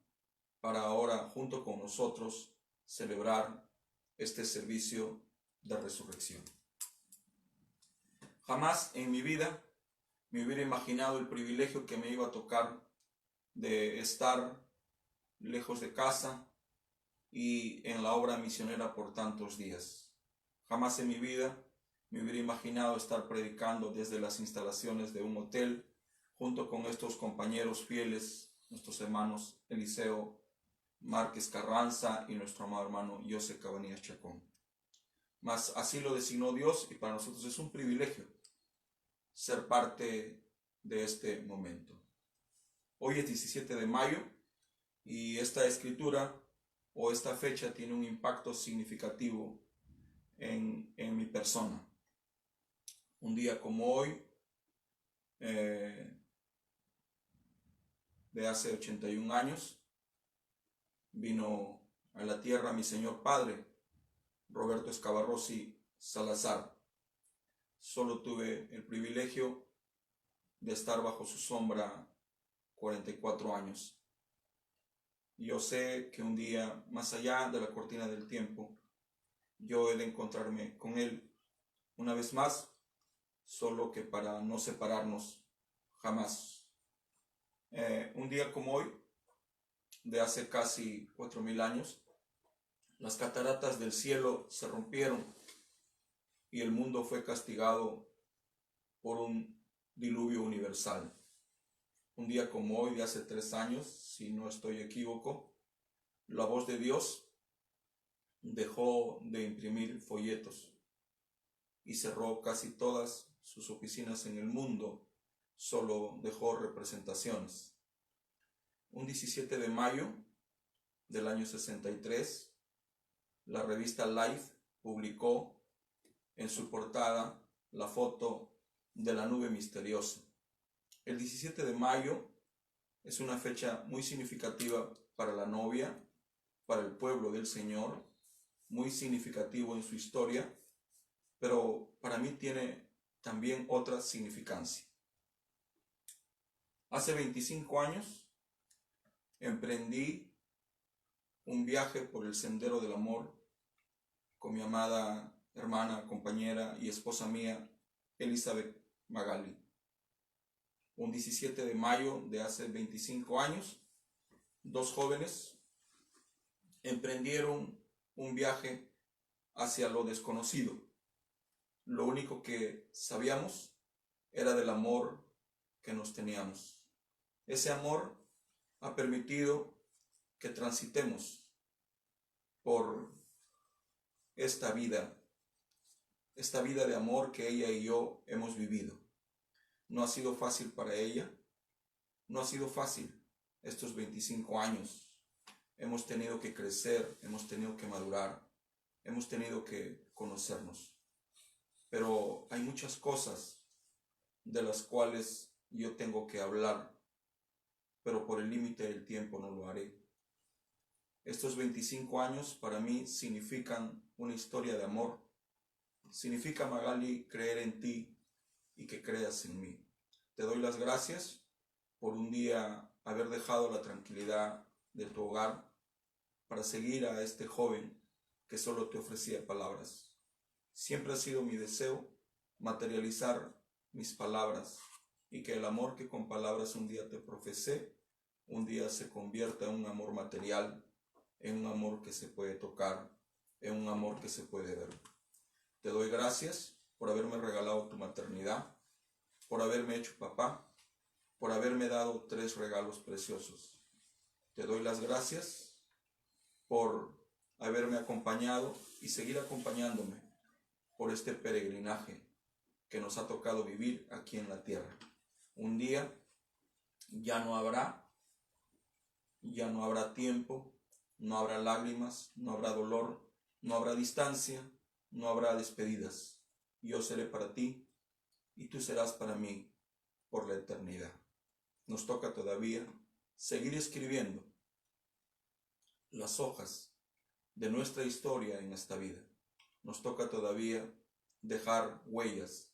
para ahora, junto con nosotros, celebrar este servicio de resurrección. Jamás en mi vida me hubiera imaginado el privilegio que me iba a tocar de estar lejos de casa y en la obra misionera por tantos días. Jamás en mi vida me hubiera imaginado estar predicando desde las instalaciones de un hotel junto con estos compañeros fieles, nuestros hermanos Eliseo Márquez Carranza y nuestro amado hermano Joseph Cabanillas Chacón. Mas así lo designó Dios y para nosotros es un privilegio ser parte de este momento. Hoy es 17 de mayo y esta escritura o esta fecha tiene un impacto significativo en mi persona. Un día como hoy, de hace 81 años, vino a la tierra mi señor padre, Roberto Escabarrossi Salazar. Solo tuve el privilegio de estar bajo su sombra 44 años. Y yo sé que un día, más allá de la cortina del tiempo, yo he de encontrarme con Él una vez más, solo que para no separarnos jamás. Un día como hoy, de hace casi 4000 años, las cataratas del cielo se rompieron y el mundo fue castigado por un diluvio universal. Un día como hoy, de hace 3 años, si no estoy equívoco, la voz de Dios dejó de imprimir folletos y cerró casi todas sus oficinas en el mundo, solo dejó representaciones. Un 17 de mayo del año 63, la revista Life publicó en su portada la foto de la nube misteriosa. El 17 de mayo es una fecha muy significativa para la novia, para el pueblo del Señor, muy significativo en su historia, pero para mí tiene también otra significancia. Hace 25 años emprendí un viaje por el sendero del amor con mi amada hermana, compañera y esposa mía, Elizabeth Magali. Un 17 de mayo de hace 25 años, 2 jóvenes emprendieron un viaje hacia lo desconocido. Lo único que sabíamos era del amor que nos teníamos. Ese amor ha permitido que transitemos por esta vida de amor que ella y yo hemos vivido. No ha sido fácil para ella, no ha sido fácil estos 25 años. Hemos tenido que crecer, hemos tenido que madurar, hemos tenido que conocernos. Pero hay muchas cosas de las cuales yo tengo que hablar, pero por el límite del tiempo no lo haré. Estos 25 años para mí significan una historia de amor. Significa, Magali, creer en ti y que creas en mí. Te doy las gracias por un día haber dejado la tranquilidad de tu hogar para seguir a este joven que solo te ofrecía palabras. Siempre ha sido mi deseo materializar mis palabras y que el amor que con palabras un día te profesé, un día se convierta en un amor material, en un amor que se puede tocar, en un amor que se puede ver. Te doy gracias por haberme regalado tu maternidad, por haberme hecho papá, por haberme dado 3 regalos preciosos. Te doy las gracias por haberme acompañado y seguir acompañándome por este peregrinaje que nos ha tocado vivir aquí en la tierra. Un día ya no habrá tiempo, no habrá lágrimas, no habrá dolor, no habrá distancia, no habrá despedidas. Yo seré para ti y tú serás para mí por la eternidad. Nos toca todavía seguir escribiendo las hojas de nuestra historia en esta vida. Nos toca todavía dejar huellas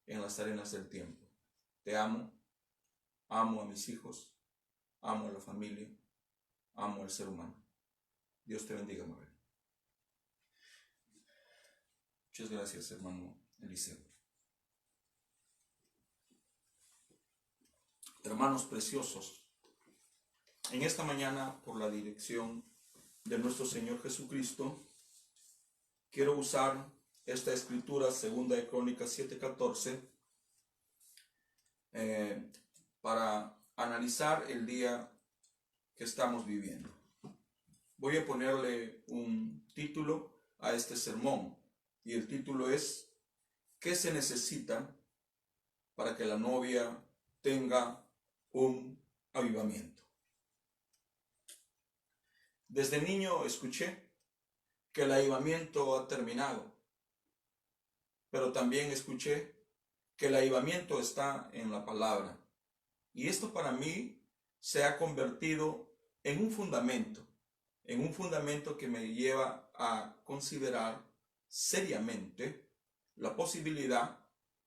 en las arenas del tiempo. Te amo, amo a mis hijos, amo a la familia, amo al ser humano. Dios te bendiga, María. Muchas gracias, hermano Eliseo. Hermanos preciosos, en esta mañana, por la dirección de nuestro Señor Jesucristo, quiero usar esta escritura, 2 de Crónicas 7:14, para analizar el día que estamos viviendo. Voy a ponerle un título a este sermón, y el título es: ¿qué se necesita para que la novia tenga un avivamiento? Desde niño escuché que el avivamiento ha terminado, pero también escuché que el avivamiento está en la palabra. Y esto para mí se ha convertido en un fundamento que me lleva a considerar seriamente la posibilidad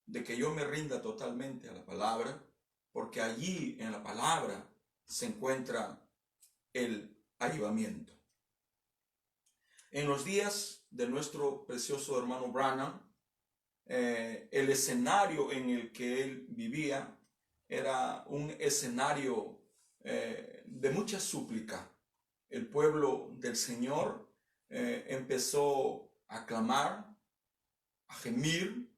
de que yo me rinda totalmente a la palabra, porque allí en la palabra se encuentra el avivamiento. En los días de nuestro precioso hermano Branham, el escenario en el que él vivía era un escenario de mucha súplica. El pueblo del Señor empezó a clamar, a gemir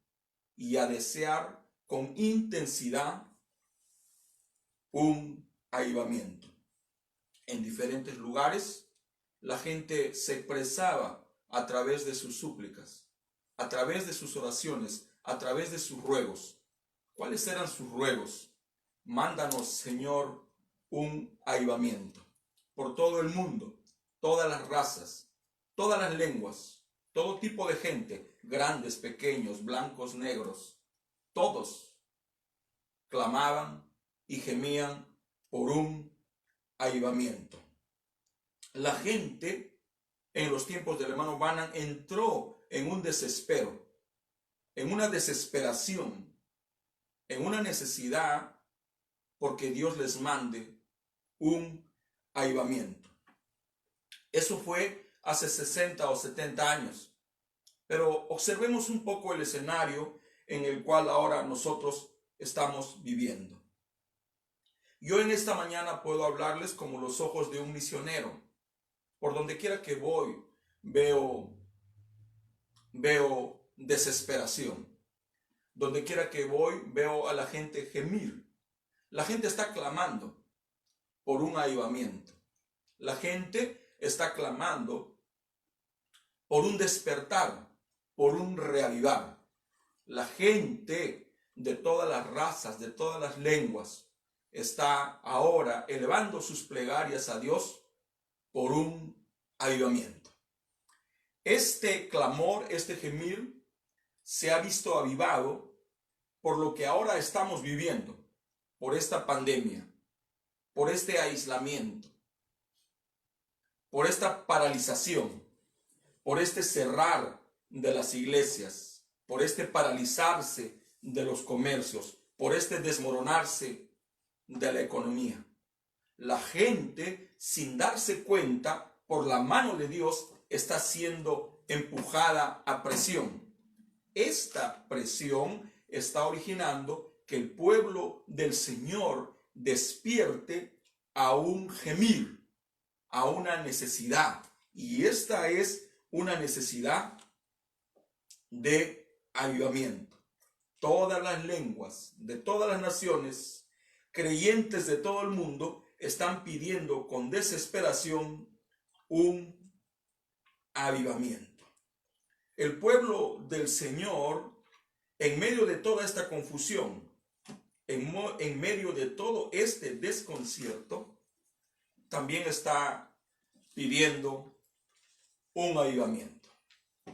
y a desear con intensidad un avivamiento. En diferentes lugares la gente se expresaba a través de sus súplicas, a través de sus oraciones, a través de sus ruegos. ¿Cuáles eran sus ruegos? Mándanos, Señor, un avivamiento por todo el mundo, todas las razas, todas las lenguas, todo tipo de gente, grandes, pequeños, blancos, negros, todos clamaban y gemían por un avivamiento. La gente en los tiempos del hermano Branham entró en un desespero, en una desesperación, en una necesidad porque Dios les mande un avivamiento. Eso fue hace 60 o 70 años. Pero observemos un poco el escenario en el cual ahora nosotros estamos viviendo. Yo en esta mañana puedo hablarles como los ojos de un misionero. Por donde quiera que voy, veo desesperación. Donde quiera que voy, veo a la gente gemir. La gente está clamando por un avivamiento. La gente está clamando por un despertar, por un reavivar. La gente de todas las razas, de todas las lenguas, está ahora elevando sus plegarias a Dios por un avivamiento. Este clamor, este gemir, se ha visto avivado por lo que ahora estamos viviendo, por esta pandemia, por este aislamiento, por esta paralización, por este cerrar de las iglesias, por este paralizarse de los comercios, por este desmoronarse de la economía. La gente, sin darse cuenta, por la mano de Dios, está siendo empujada a presión. Esta presión está originando que el pueblo del Señor despierte a un gemir, a una necesidad. Y esta es una necesidad de avivamiento. Todas las lenguas de todas las naciones, creyentes de todo el mundo, están pidiendo con desesperación un avivamiento. El pueblo del Señor, en medio de toda esta confusión, en medio de todo este desconcierto, también está pidiendo un avivamiento.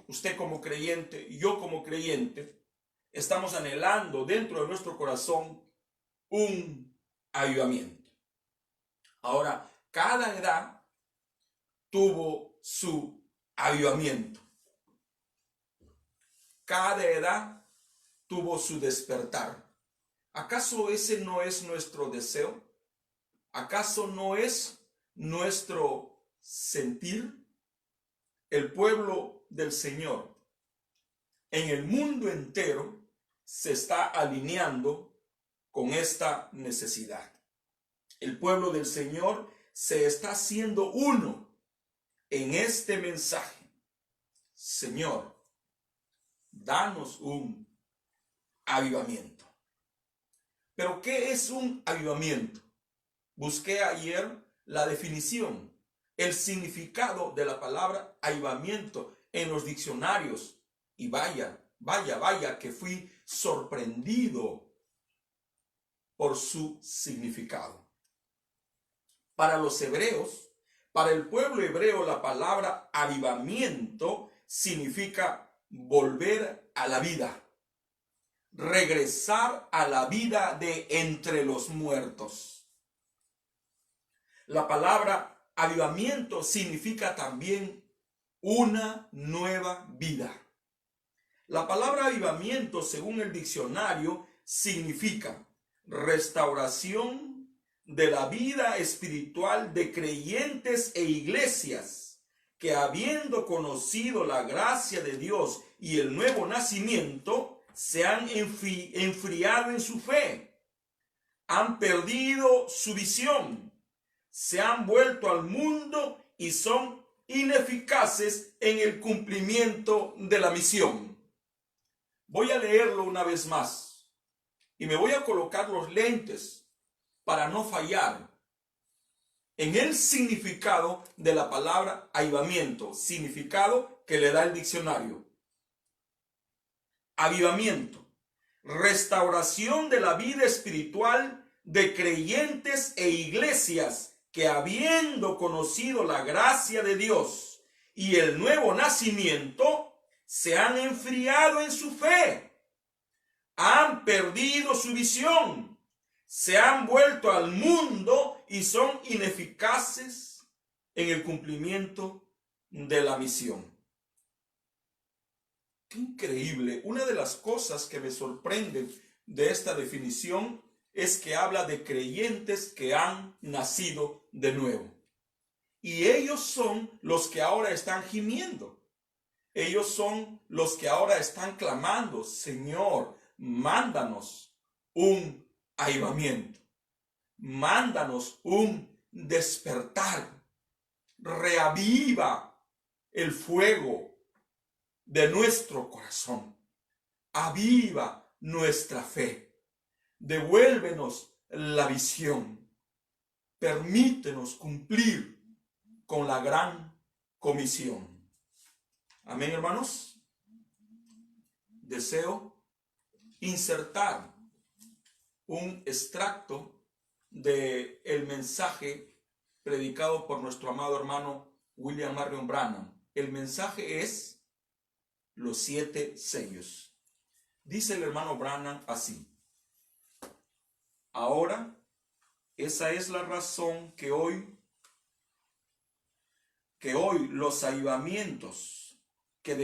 Usted como creyente y yo como creyente estamos anhelando dentro de nuestro corazón un avivamiento. Ahora, cada edad tuvo su avivamiento. Cada edad tuvo su despertar. ¿Acaso ese no es nuestro deseo? ¿Acaso no es nuestro sentir? El pueblo del Señor en el mundo entero se está alineando con esta necesidad. El pueblo del Señor se está haciendo uno en este mensaje. Señor, danos un avivamiento. ¿Pero qué es un avivamiento? Busqué ayer la definición, el significado de la palabra avivamiento en los diccionarios. Y vaya que fui sorprendido por su significado. Para los hebreos, para el pueblo hebreo, la palabra avivamiento significa volver a la vida, regresar a la vida de entre los muertos. La palabra avivamiento significa también una nueva vida. La palabra avivamiento, según el diccionario, significa restauración de la vida espiritual de creyentes e iglesias que, habiendo conocido la gracia de Dios y el nuevo nacimiento, se han enfriado en su fe, han perdido su visión, se han vuelto al mundo y son ineficaces en el cumplimiento de la misión. Voy a leerlo una vez más y me voy a colocar los lentes para no fallar en el significado de la palabra avivamiento, significado que le da el diccionario. Avivamiento, restauración de la vida espiritual de creyentes e iglesias que, habiendo conocido la gracia de Dios y el nuevo nacimiento, se han enfriado en su fe, han perdido su visión, se han vuelto al mundo y son ineficaces en el cumplimiento de la misión. Qué increíble. Una de las cosas que me sorprenden de esta definición es que habla de creyentes que han nacido de nuevo. Y ellos son los que ahora están gimiendo. Ellos son los que ahora están clamando: Señor, mándanos un avivamiento. Mándanos un despertar. Reaviva el fuego de nuestro corazón. Aviva nuestra fe. Devuélvenos la visión. Permítenos cumplir con la gran comisión. Amén, hermanos. Deseo insertar un extracto del mensaje predicado por nuestro amado hermano William Marion Branham. El mensaje es los 7 sellos. Dice el hermano Branham así: ahora, esa es la razón que hoy los avivamientos que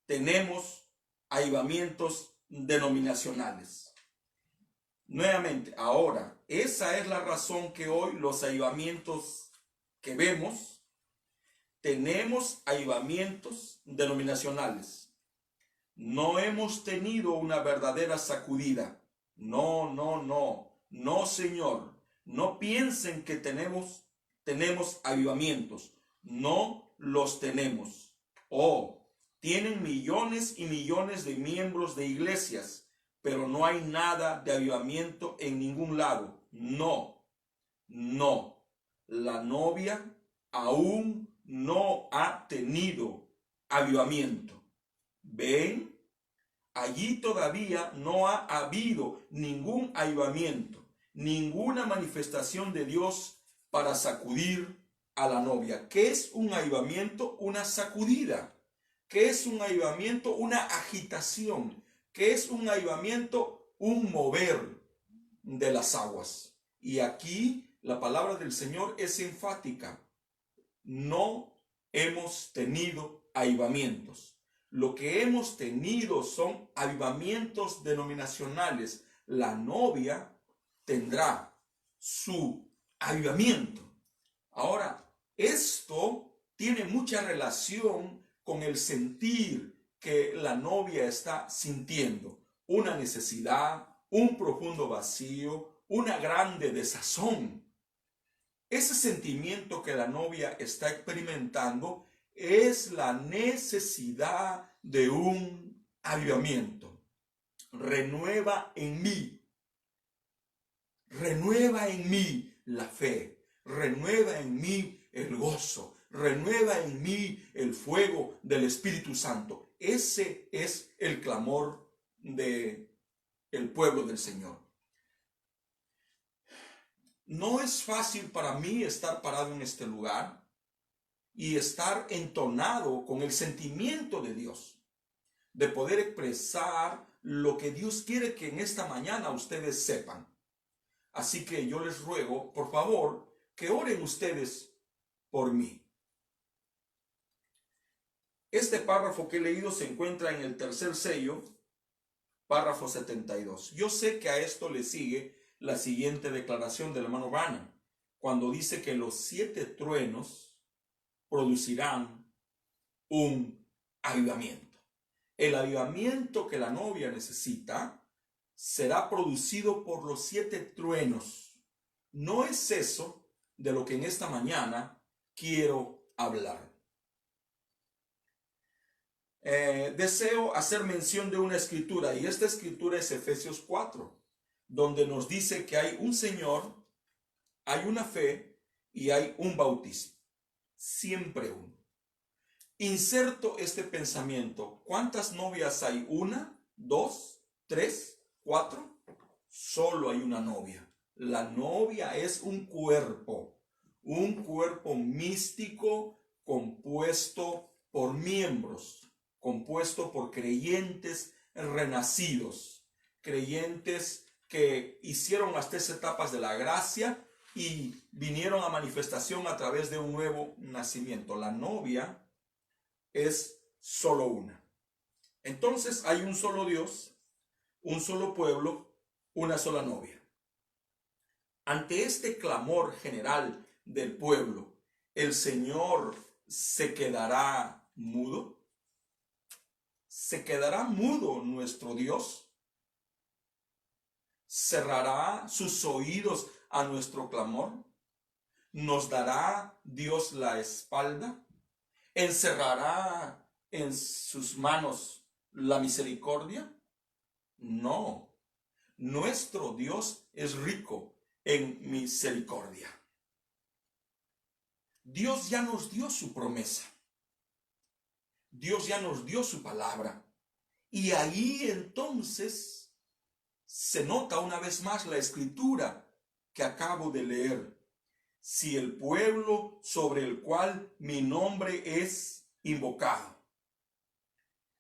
tenemos avivamientos denominacionales. Nuevamente, ahora, esa es la razón que hoy los avivamientos que tenemos avivamientos denominacionales. No hemos tenido una verdadera sacudida. No, Señor. No piensen que tenemos avivamientos. No los tenemos. Tienen millones y millones de miembros de iglesias, pero no hay nada de avivamiento en ningún lado. No. La novia aún no ha tenido avivamiento. ¿Ven? Allí todavía no ha habido ningún avivamiento, ninguna manifestación de Dios para sacudir a la novia. ¿Qué es un avivamiento? Una sacudida. ¿Qué es un avivamiento? Una agitación. ¿Qué es un avivamiento? Un mover de las aguas. Y aquí la palabra del Señor es enfática. No hemos tenido avivamientos. Lo que hemos tenido son avivamientos denominacionales. La novia tendrá su avivamiento. Ahora, esto tiene mucha relación con el sentir que la novia está sintiendo. Una necesidad, un profundo vacío, una grande desazón. Ese sentimiento que la novia está experimentando es la necesidad de un avivamiento. Renueva en mí la fe, renueva en mí el gozo, renueva en mí el fuego del Espíritu Santo. Ese es el clamor del pueblo del Señor. No es fácil para mí estar parado en este lugar y estar entonado con el sentimiento de Dios, de poder expresar lo que Dios quiere que en esta mañana ustedes sepan. Así que yo les ruego, por favor, que oren ustedes por mí. Este párrafo que he leído se encuentra en el tercer sello, párrafo 72. Yo sé que a esto le sigue la siguiente declaración del hermano Branham, cuando dice que los 7 truenos producirán un avivamiento. El avivamiento que la novia necesita será producido por los 7 truenos. No es eso de lo que en esta mañana quiero hablar. Deseo hacer mención de una escritura, y esta escritura es Efesios 4, donde nos dice que hay un Señor, hay una fe y hay un bautismo. Siempre uno. Inserto este pensamiento. ¿Cuántas novias hay? ¿1, 2, 3, 4? Solo hay una novia. La novia es un cuerpo místico compuesto por miembros, compuesto por creyentes renacidos, creyentes que hicieron las 3 etapas de la gracia y vinieron a manifestación a través de un nuevo nacimiento. La novia es solo una. Entonces hay un solo Dios, un solo pueblo, una sola novia. Ante este clamor general del pueblo, ¿el Señor se quedará mudo? ¿Se quedará mudo nuestro Dios? ¿Cerrará sus oídos a nuestro clamor? ¿Nos dará Dios la espalda? ¿Encerrará en sus manos la misericordia? No. Nuestro Dios es rico en misericordia. Dios ya nos dio su promesa. Dios ya nos dio su palabra. Y ahí entonces se nota una vez más la escritura que acabo de leer. Si el pueblo sobre el cual mi nombre es invocado,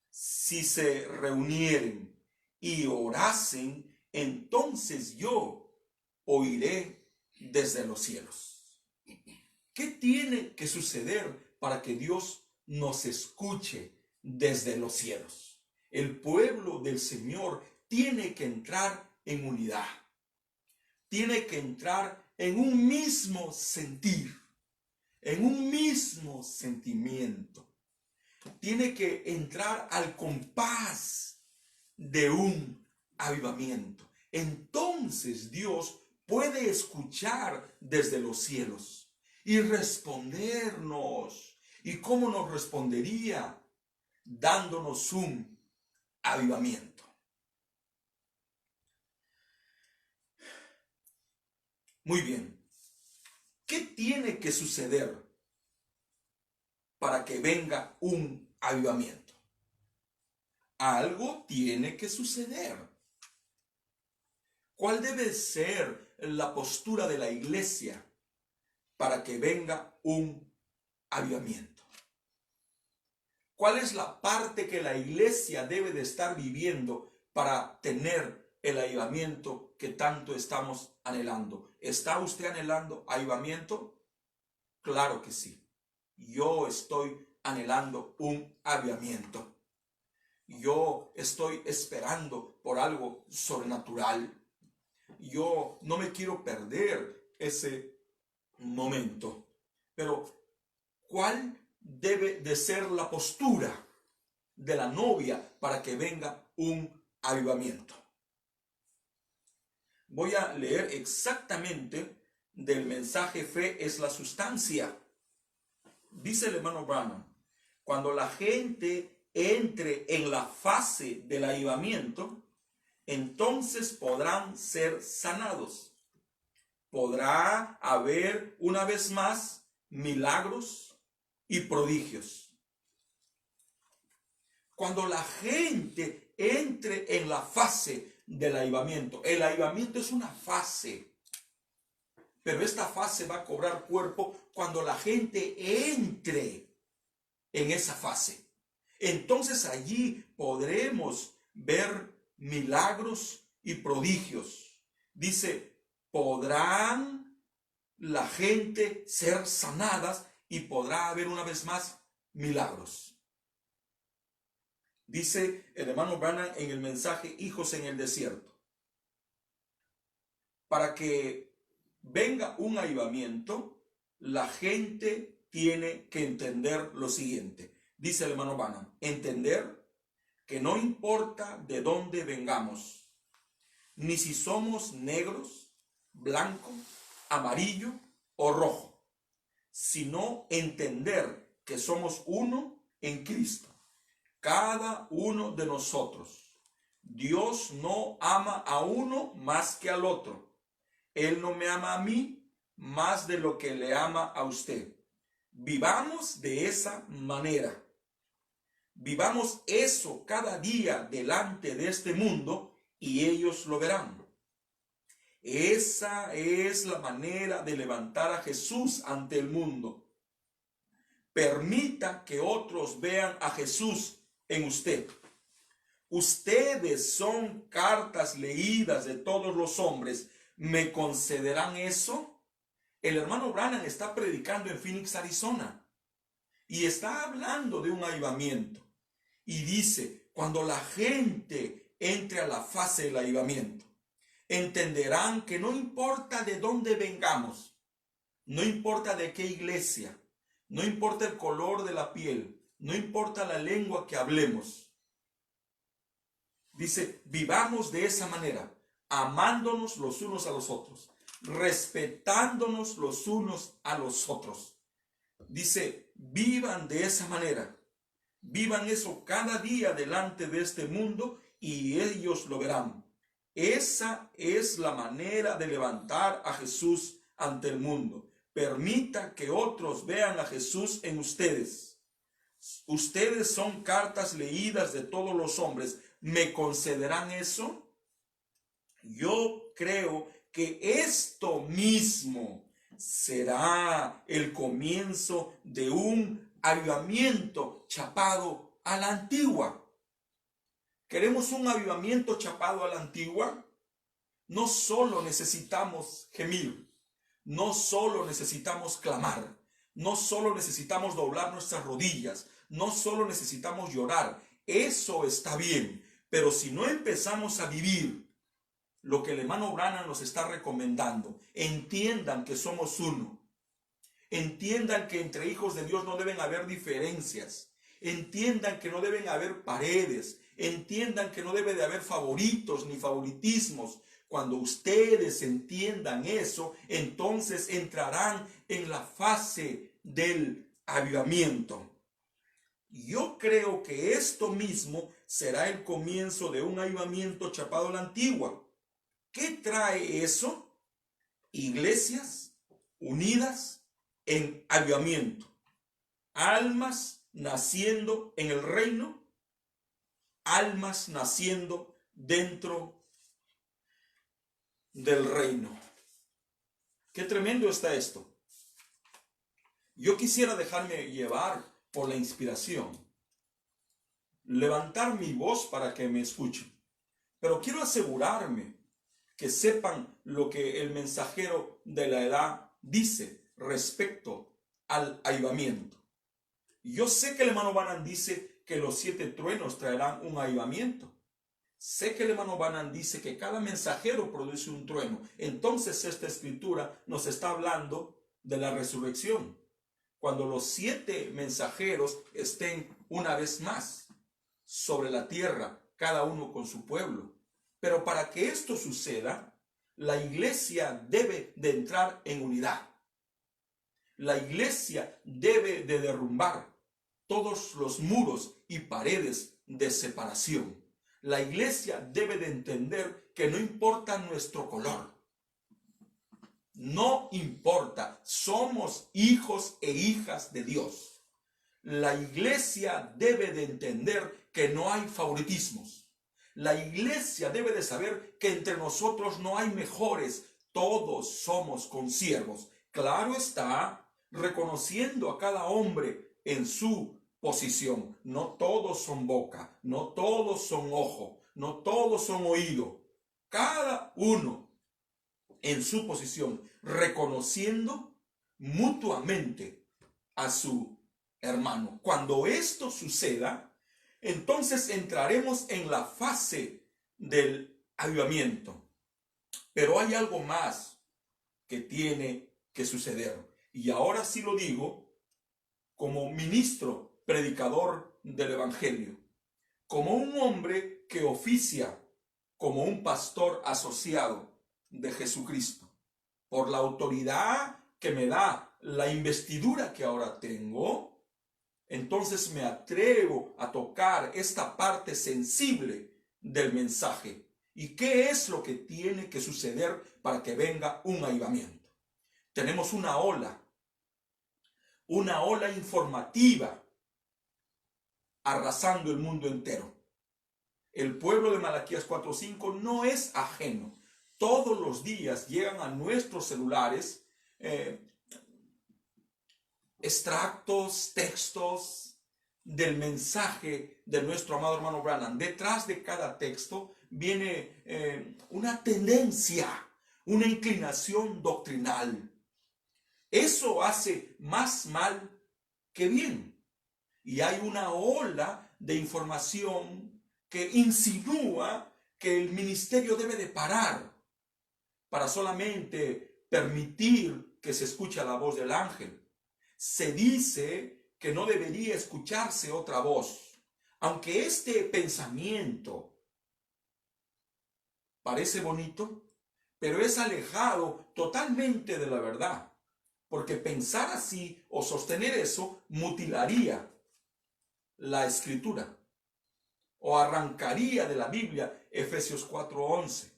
si se reunieren y orasen, entonces yo oiré desde los cielos. ¿Qué tiene que suceder para que Dios nos escuche desde los cielos? El pueblo del Señor tiene que entrar en unidad. Tiene que entrar en un mismo sentir, en un mismo sentimiento. Tiene que entrar al compás de un avivamiento. Entonces Dios puede escuchar desde los cielos y respondernos. ¿Y cómo nos respondería? Dándonos un avivamiento. Muy bien. ¿Qué tiene que suceder para que venga un avivamiento? Algo tiene que suceder. ¿Cuál debe ser la postura de la iglesia para que venga un avivamiento? ¿Cuál es la parte que la iglesia debe de estar viviendo para tener el avivamiento que tanto estamos anhelando? ¿Está usted anhelando avivamiento? Claro que sí. Yo estoy anhelando un avivamiento. Yo estoy esperando por algo sobrenatural. Yo no me quiero perder ese momento. Pero, ¿cuál debe de ser la postura de la novia para que venga un avivamiento? Voy a leer exactamente del mensaje Fe es la sustancia. Dice el hermano Branham, cuando la gente entre en la fase del avivamiento, entonces podrán ser sanados. Podrá haber una vez más milagros y prodigios. Cuando la gente entre en la fase del avivamiento, el avivamiento es una fase, pero esta fase va a cobrar cuerpo cuando la gente entre en esa fase. Entonces allí podremos ver milagros y prodigios. Dice, podrán la gente ser sanadas y podrá haber una vez más milagros. Dice el hermano Branham en el mensaje Hijos en el Desierto. para que venga un avivamiento, la gente tiene que entender lo siguiente. Dice el hermano Branham, entender que no importa de dónde vengamos, ni si somos negros, blanco, amarillo o rojo, sino entender que somos uno en Cristo, cada uno de nosotros. Dios no ama a uno más que al otro. Él no me ama a mí más de lo que le ama a usted. Vivamos de esa manera. Vivamos eso cada día delante de este mundo y ellos lo verán. Esa es la manera de levantar a Jesús ante el mundo. Permita que otros vean a Jesús en usted. Ustedes son cartas leídas de todos los hombres. ¿Me concederán eso? El hermano Branham está predicando en Phoenix, Arizona, y está hablando de un avivamiento. Y dice, cuando la gente entre a la fase del avivamiento, entenderán que no importa de dónde vengamos, no importa de qué iglesia, no importa el color de la piel, no importa la lengua que hablemos. Dice, vivamos de esa manera, amándonos los unos a los otros, respetándonos los unos a los otros. Dice, vivan de esa manera. Vivan eso cada día delante de este mundo y ellos lo verán. Esa es la manera de levantar a Jesús ante el mundo. Permita que otros vean a Jesús en ustedes. Ustedes son cartas leídas de todos los hombres. ¿Me concederán eso? Yo creo que esto mismo será el comienzo de un avivamiento chapado a la antigua. ¿Queremos un avivamiento chapado a la antigua? No solo necesitamos gemir, no solo necesitamos clamar, no solo necesitamos doblar nuestras rodillas, no solo necesitamos llorar. Eso está bien, pero si no empezamos a vivir lo que el hermano Branham nos está recomendando, entiendan que somos uno. Entiendan que entre hijos de Dios no deben haber diferencias. Entiendan que no deben haber paredes. Entiendan que no debe de haber favoritos ni favoritismos. Cuando ustedes entiendan eso, entonces entrarán en la fase del avivamiento. Yo creo que esto mismo será el comienzo de un avivamiento chapado a la antigua. ¿Qué trae eso? Iglesias unidas en avivamiento, almas naciendo en el reino, almas naciendo dentro del reino. Qué tremendo está esto. Yo quisiera dejarme llevar por la inspiración, levantar mi voz para que me escuchen, pero quiero asegurarme que sepan lo que el mensajero de la edad dice respecto al avivamiento. Yo sé que el hermano Branham dice que los 7 truenos traerán un avivamiento. Sé que el hermano Branham dice que cada mensajero produce un trueno. Entonces esta escritura nos está hablando de la resurrección. Cuando los 7 mensajeros estén una vez más sobre la tierra, cada uno con su pueblo. Pero para que esto suceda, la iglesia debe de entrar en unidad. La iglesia debe de derrumbar todos los muros y paredes de separación. La iglesia debe de entender que no importa nuestro color. No importa, somos hijos e hijas de Dios. La iglesia debe de entender que no hay favoritismos. La iglesia debe de saber que entre nosotros no hay mejores, todos somos consiervos. Claro está, reconociendo a cada hombre en su posición. No todos son boca, no todos son ojo, no todos son oído. Cada uno en su posición, reconociendo mutuamente a su hermano. Cuando esto suceda, entonces entraremos en la fase del avivamiento. Pero hay algo más que tiene que suceder. Y ahora sí lo digo como ministro, predicador del Evangelio, como un hombre que oficia como un pastor asociado de Jesucristo, por la autoridad que me da la investidura que ahora tengo. Entonces me atrevo a tocar esta parte sensible del mensaje. ¿Y qué es lo que tiene que suceder para que venga un avivamiento? Tenemos una ola informativa arrasando el mundo entero. El pueblo de Malaquías 4:5 no es ajeno. Todos los días llegan a nuestros celulares extractos, textos del mensaje de nuestro amado hermano Branham. Detrás de cada texto viene una tendencia, una inclinación doctrinal. Eso hace más mal que bien. Y hay una ola de información que insinúa que el ministerio debe de parar para solamente permitir que se escuche la voz del ángel. Se dice que no debería escucharse otra voz, aunque este pensamiento parece bonito, pero es alejado totalmente de la verdad, porque pensar así o sostener eso mutilaría la escritura o arrancaría de la Biblia Efesios 4:11.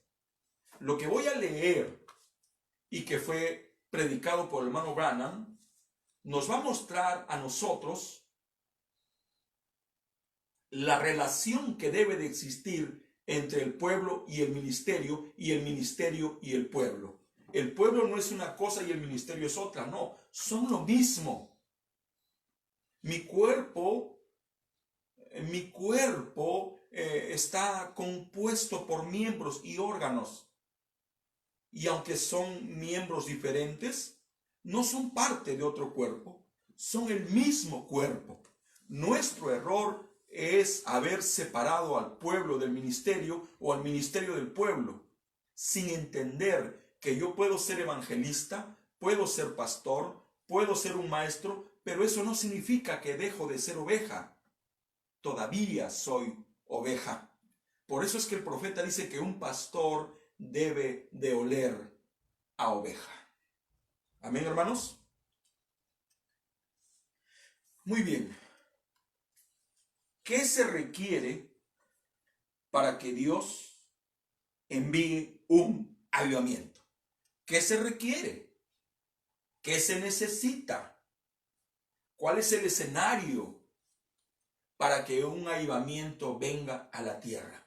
Lo que voy a leer y que fue predicado por el hermano Branham nos va a mostrar a nosotros la relación que debe de existir entre el pueblo y el ministerio y el pueblo. El pueblo no es una cosa y el ministerio es otra, no, son lo mismo. Mi cuerpo está compuesto por miembros y órganos. Y aunque son miembros diferentes, no son parte de otro cuerpo, son el mismo cuerpo. Nuestro error es haber separado al pueblo del ministerio o al ministerio del pueblo, sin entender que yo puedo ser evangelista, puedo ser pastor, puedo ser un maestro, pero eso no significa que dejo de ser oveja. Todavía soy oveja. Por eso es que el profeta dice que un pastor debe de oler a oveja. Amén, hermanos. Muy bien. ¿Qué se requiere para que Dios envíe un avivamiento? ¿Qué se requiere? ¿Qué se necesita? ¿Cuál es el escenario para que un avivamiento venga a la tierra?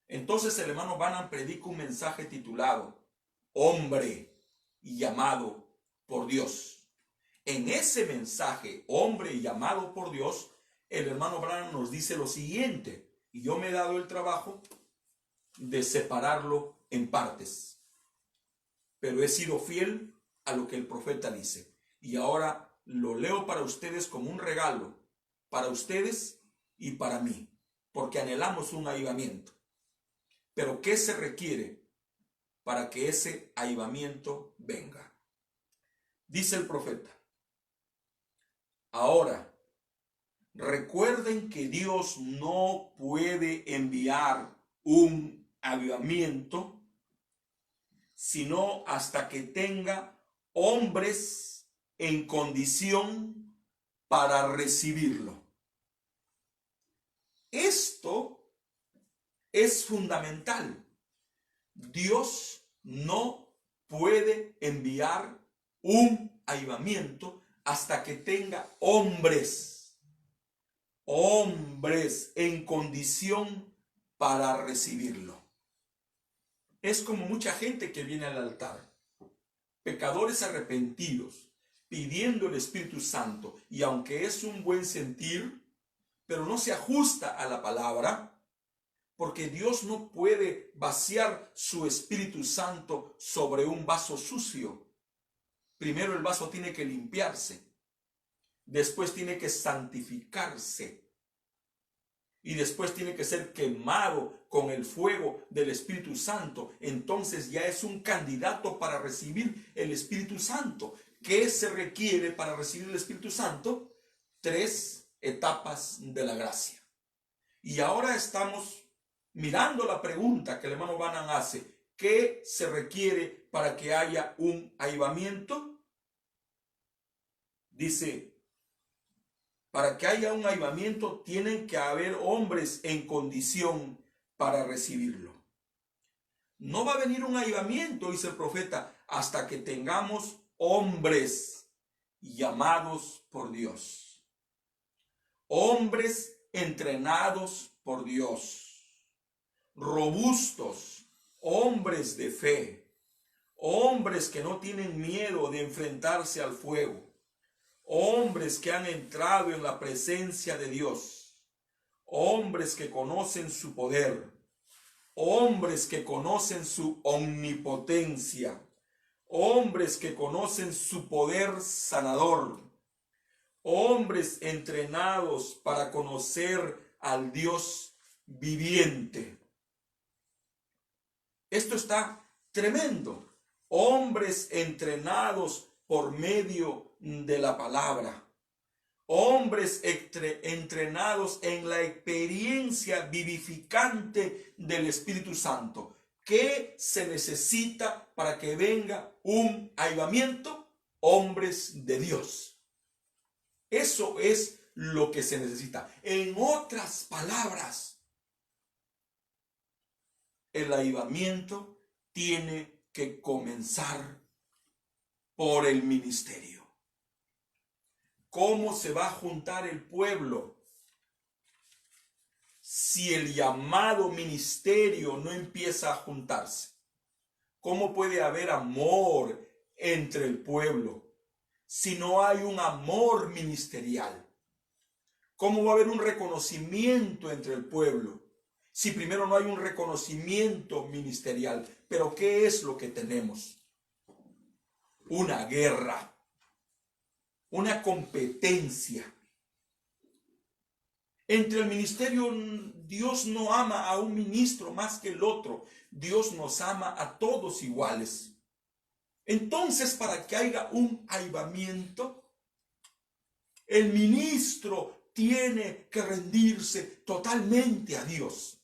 Entonces el hermano Branham predica un mensaje titulado Hombre y llamado por Dios. En ese mensaje, hombre y llamado por Dios, el hermano Branham nos dice lo siguiente, y yo me he dado el trabajo de separarlo en partes, pero he sido fiel a lo que el profeta dice, y ahora lo leo para ustedes como un regalo, para ustedes y para mí, porque anhelamos un avivamiento. Pero ¿qué se requiere para que ese avivamiento venga? Dice el profeta, ahora, recuerden que Dios no puede enviar un avivamiento sino hasta que tenga hombres en condición para recibirlo. Esto es fundamental. Dios no puede enviar un avivamiento hasta que tenga hombres en condición para recibirlo. Es como mucha gente que viene al altar, pecadores arrepentidos, pidiendo el Espíritu Santo, y aunque es un buen sentir, pero no se ajusta a la palabra, porque Dios no puede vaciar su Espíritu Santo sobre un vaso sucio. Primero el vaso tiene que limpiarse, después tiene que santificarse. y después tiene que ser quemado con el fuego del Espíritu Santo, entonces ya es un candidato para recibir el Espíritu Santo. ¿Qué se requiere para recibir el Espíritu Santo? 3 etapas de la gracia. Y ahora estamos mirando la pregunta que el hermano Branham hace. ¿Qué se requiere para que haya un avivamiento? Dice, para que haya un avivamiento tienen que haber hombres en condición para recibirlo. No va a venir un avivamiento, dice el profeta, hasta que tengamos hombres llamados por Dios. Hombres entrenados por Dios. Robustos, hombres de fe. Hombres que no tienen miedo de enfrentarse al fuego. Hombres que han entrado en la presencia de Dios. Hombres que conocen su poder. Hombres que conocen su omnipotencia. Hombres que conocen su poder sanador. Hombres entrenados para conocer al Dios viviente. Esto está tremendo. Hombres entrenados por medio de la palabra. Hombres entrenados en la experiencia vivificante del Espíritu Santo. ¿Qué se necesita para que venga un avivamiento? Hombres de Dios. Eso es lo que se necesita. En otras palabras, el avivamiento tiene que comenzar por el ministerio. ¿Cómo se va a juntar el pueblo si el llamado ministerio no empieza a juntarse? ¿Cómo puede haber amor entre el pueblo si no hay un amor ministerial? ¿Cómo va a haber un reconocimiento entre el pueblo si primero no hay un reconocimiento ministerial? Pero ¿qué es lo que tenemos? Una guerra. Una competencia. Entre el ministerio, Dios no ama a un ministro más que el otro. Dios nos ama a todos iguales. Entonces, para que haya un avivamiento, el ministro tiene que rendirse totalmente a Dios.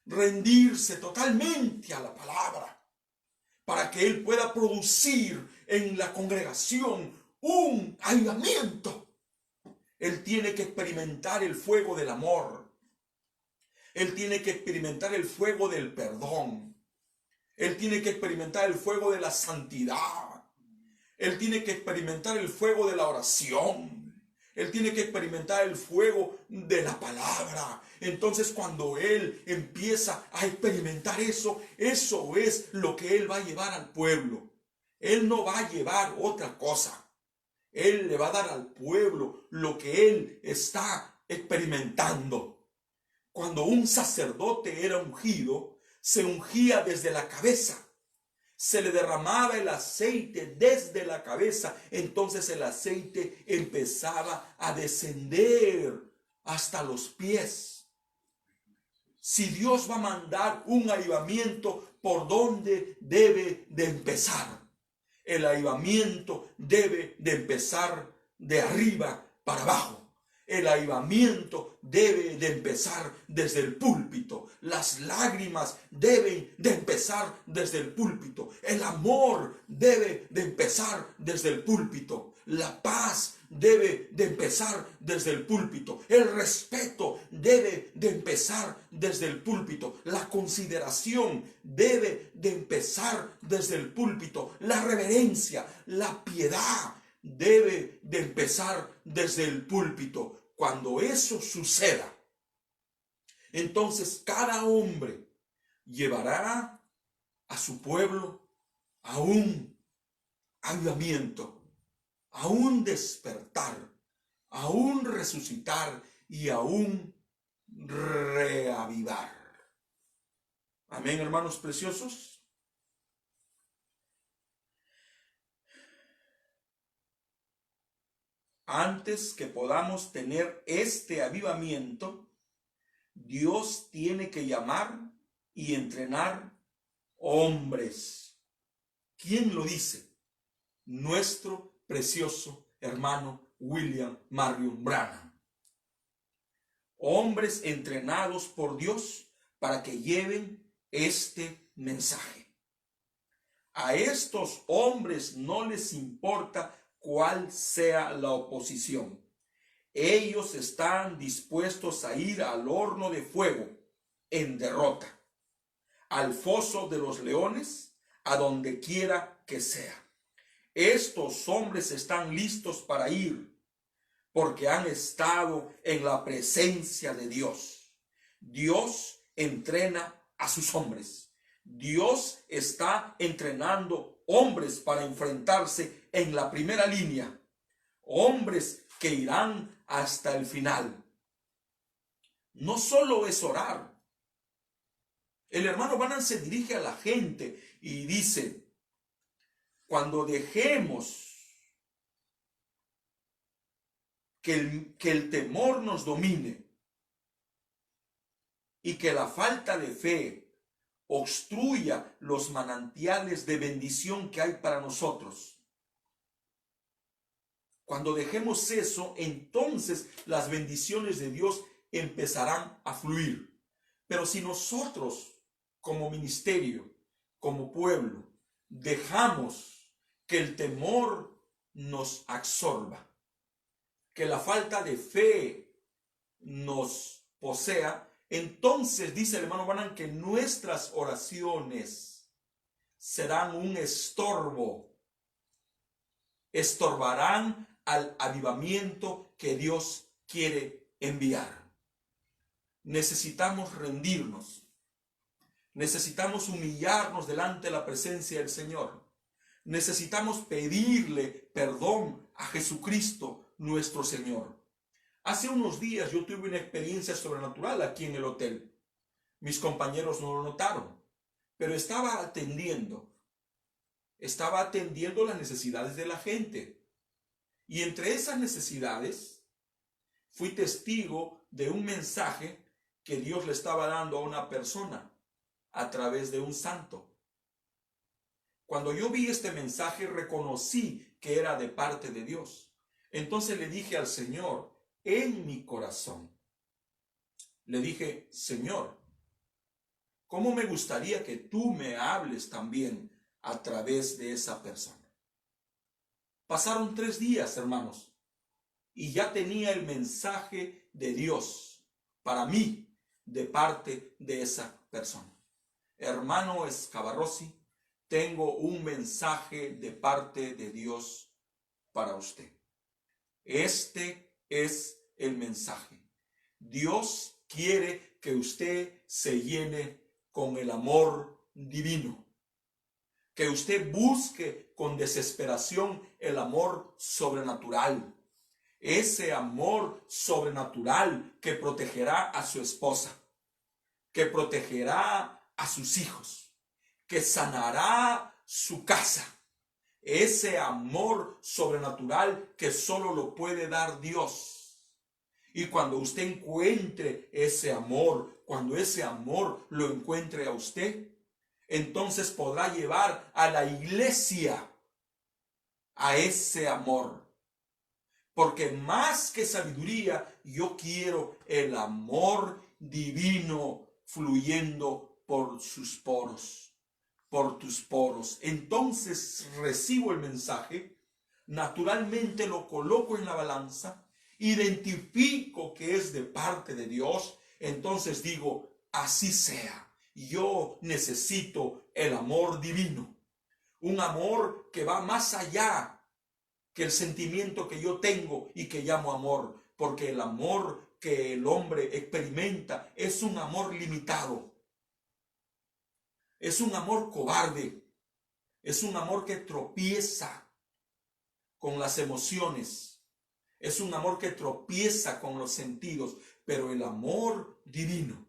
Rendirse totalmente a la palabra. Para que él pueda producir en la congregación un avivamiento. Él tiene que experimentar el fuego del amor. Él tiene que experimentar el fuego del perdón. Él tiene que experimentar el fuego de la santidad. Él tiene que experimentar el fuego de la oración. Él tiene que experimentar el fuego de la palabra. Entonces, cuando él empieza a experimentar eso, eso es lo que él va a llevar al pueblo. Él no va a llevar otra cosa. Él le va a dar al pueblo lo que él está experimentando. Cuando un sacerdote era ungido, se ungía desde la cabeza. Se le derramaba el aceite desde la cabeza. Entonces el aceite empezaba a descender hasta los pies. Si Dios va a mandar un avivamiento, ¿por dónde debe de empezar? El avivamiento debe de empezar de arriba para abajo. El avivamiento debe de empezar desde el púlpito. Las lágrimas deben de empezar desde el púlpito. El amor debe de empezar desde el púlpito. La paz debe de empezar desde el púlpito. El respeto debe de empezar desde el púlpito. La consideración debe de empezar desde el púlpito. La reverencia, la piedad debe de empezar desde el púlpito. Cuando eso suceda, entonces cada hombre llevará a su pueblo a un avivamiento, a un despertar, a un resucitar y a un reavivar. Amén, hermanos preciosos. Antes que podamos tener este avivamiento, Dios tiene que llamar y entrenar hombres. ¿Quién lo dice? Nuestro precioso hermano William Marion Branham. Hombres entrenados por Dios para que lleven este mensaje. A estos hombres no les importa cuál sea la oposición. Ellos están dispuestos a ir al horno de fuego en derrota, al foso de los leones, a donde quiera que sea. Estos hombres están listos para ir porque han estado en la presencia de Dios. Dios entrena a sus hombres. Dios está entrenando hombres para enfrentarse en la primera línea. Hombres que irán hasta el final. No solo es orar. El hermano Branham se dirige a la gente y dice: cuando dejemos que el temor nos domine y que la falta de fe obstruya los manantiales de bendición que hay para nosotros, cuando dejemos eso, entonces las bendiciones de Dios empezarán a fluir. Pero si nosotros, como ministerio, como pueblo, dejamos que el temor nos absorba, que la falta de fe nos posea, entonces dice el hermano Branham que nuestras oraciones serán un estorbo, estorbarán al avivamiento que Dios quiere enviar. Necesitamos rendirnos, necesitamos humillarnos delante de la presencia del Señor, necesitamos pedirle perdón a Jesucristo nuestro Señor. Hace unos días yo tuve una experiencia sobrenatural aquí en el hotel. Mis compañeros no lo notaron, pero estaba atendiendo las necesidades de la gente. Y entre esas necesidades fui testigo de un mensaje que Dios le estaba dando a una persona a través de un santo. Cuando yo vi este mensaje, reconocí que era de parte de Dios. Entonces le dije al Señor en mi corazón, le dije: Señor, ¿cómo me gustaría que tú me hables también a través de esa persona? Pasaron 3 días, hermanos, y ya tenía el mensaje de Dios para mí de parte de esa persona. Hermano Escabarrosi, tengo un mensaje de parte de Dios para usted. Este es el mensaje. Dios quiere que usted se llene con el amor divino, que usted busque con desesperación el amor sobrenatural, ese amor sobrenatural que protegerá a su esposa, que protegerá a sus hijos, que sanará su casa, ese amor sobrenatural que solo lo puede dar Dios. Y cuando usted encuentre ese amor, cuando ese amor lo encuentre a usted, entonces podrá llevar a la iglesia a ese amor. Porque más que sabiduría, yo quiero el amor divino fluyendo por sus poros, por tus poros. Entonces recibo el mensaje, naturalmente lo coloco en la balanza, identifico que es de parte de Dios, entonces digo: así sea. Yo necesito el amor divino, un amor que va más allá que el sentimiento que yo tengo y que llamo amor, porque el amor que el hombre experimenta es un amor limitado, es un amor cobarde, es un amor que tropieza con las emociones, es un amor que tropieza con los sentidos, pero el amor divino,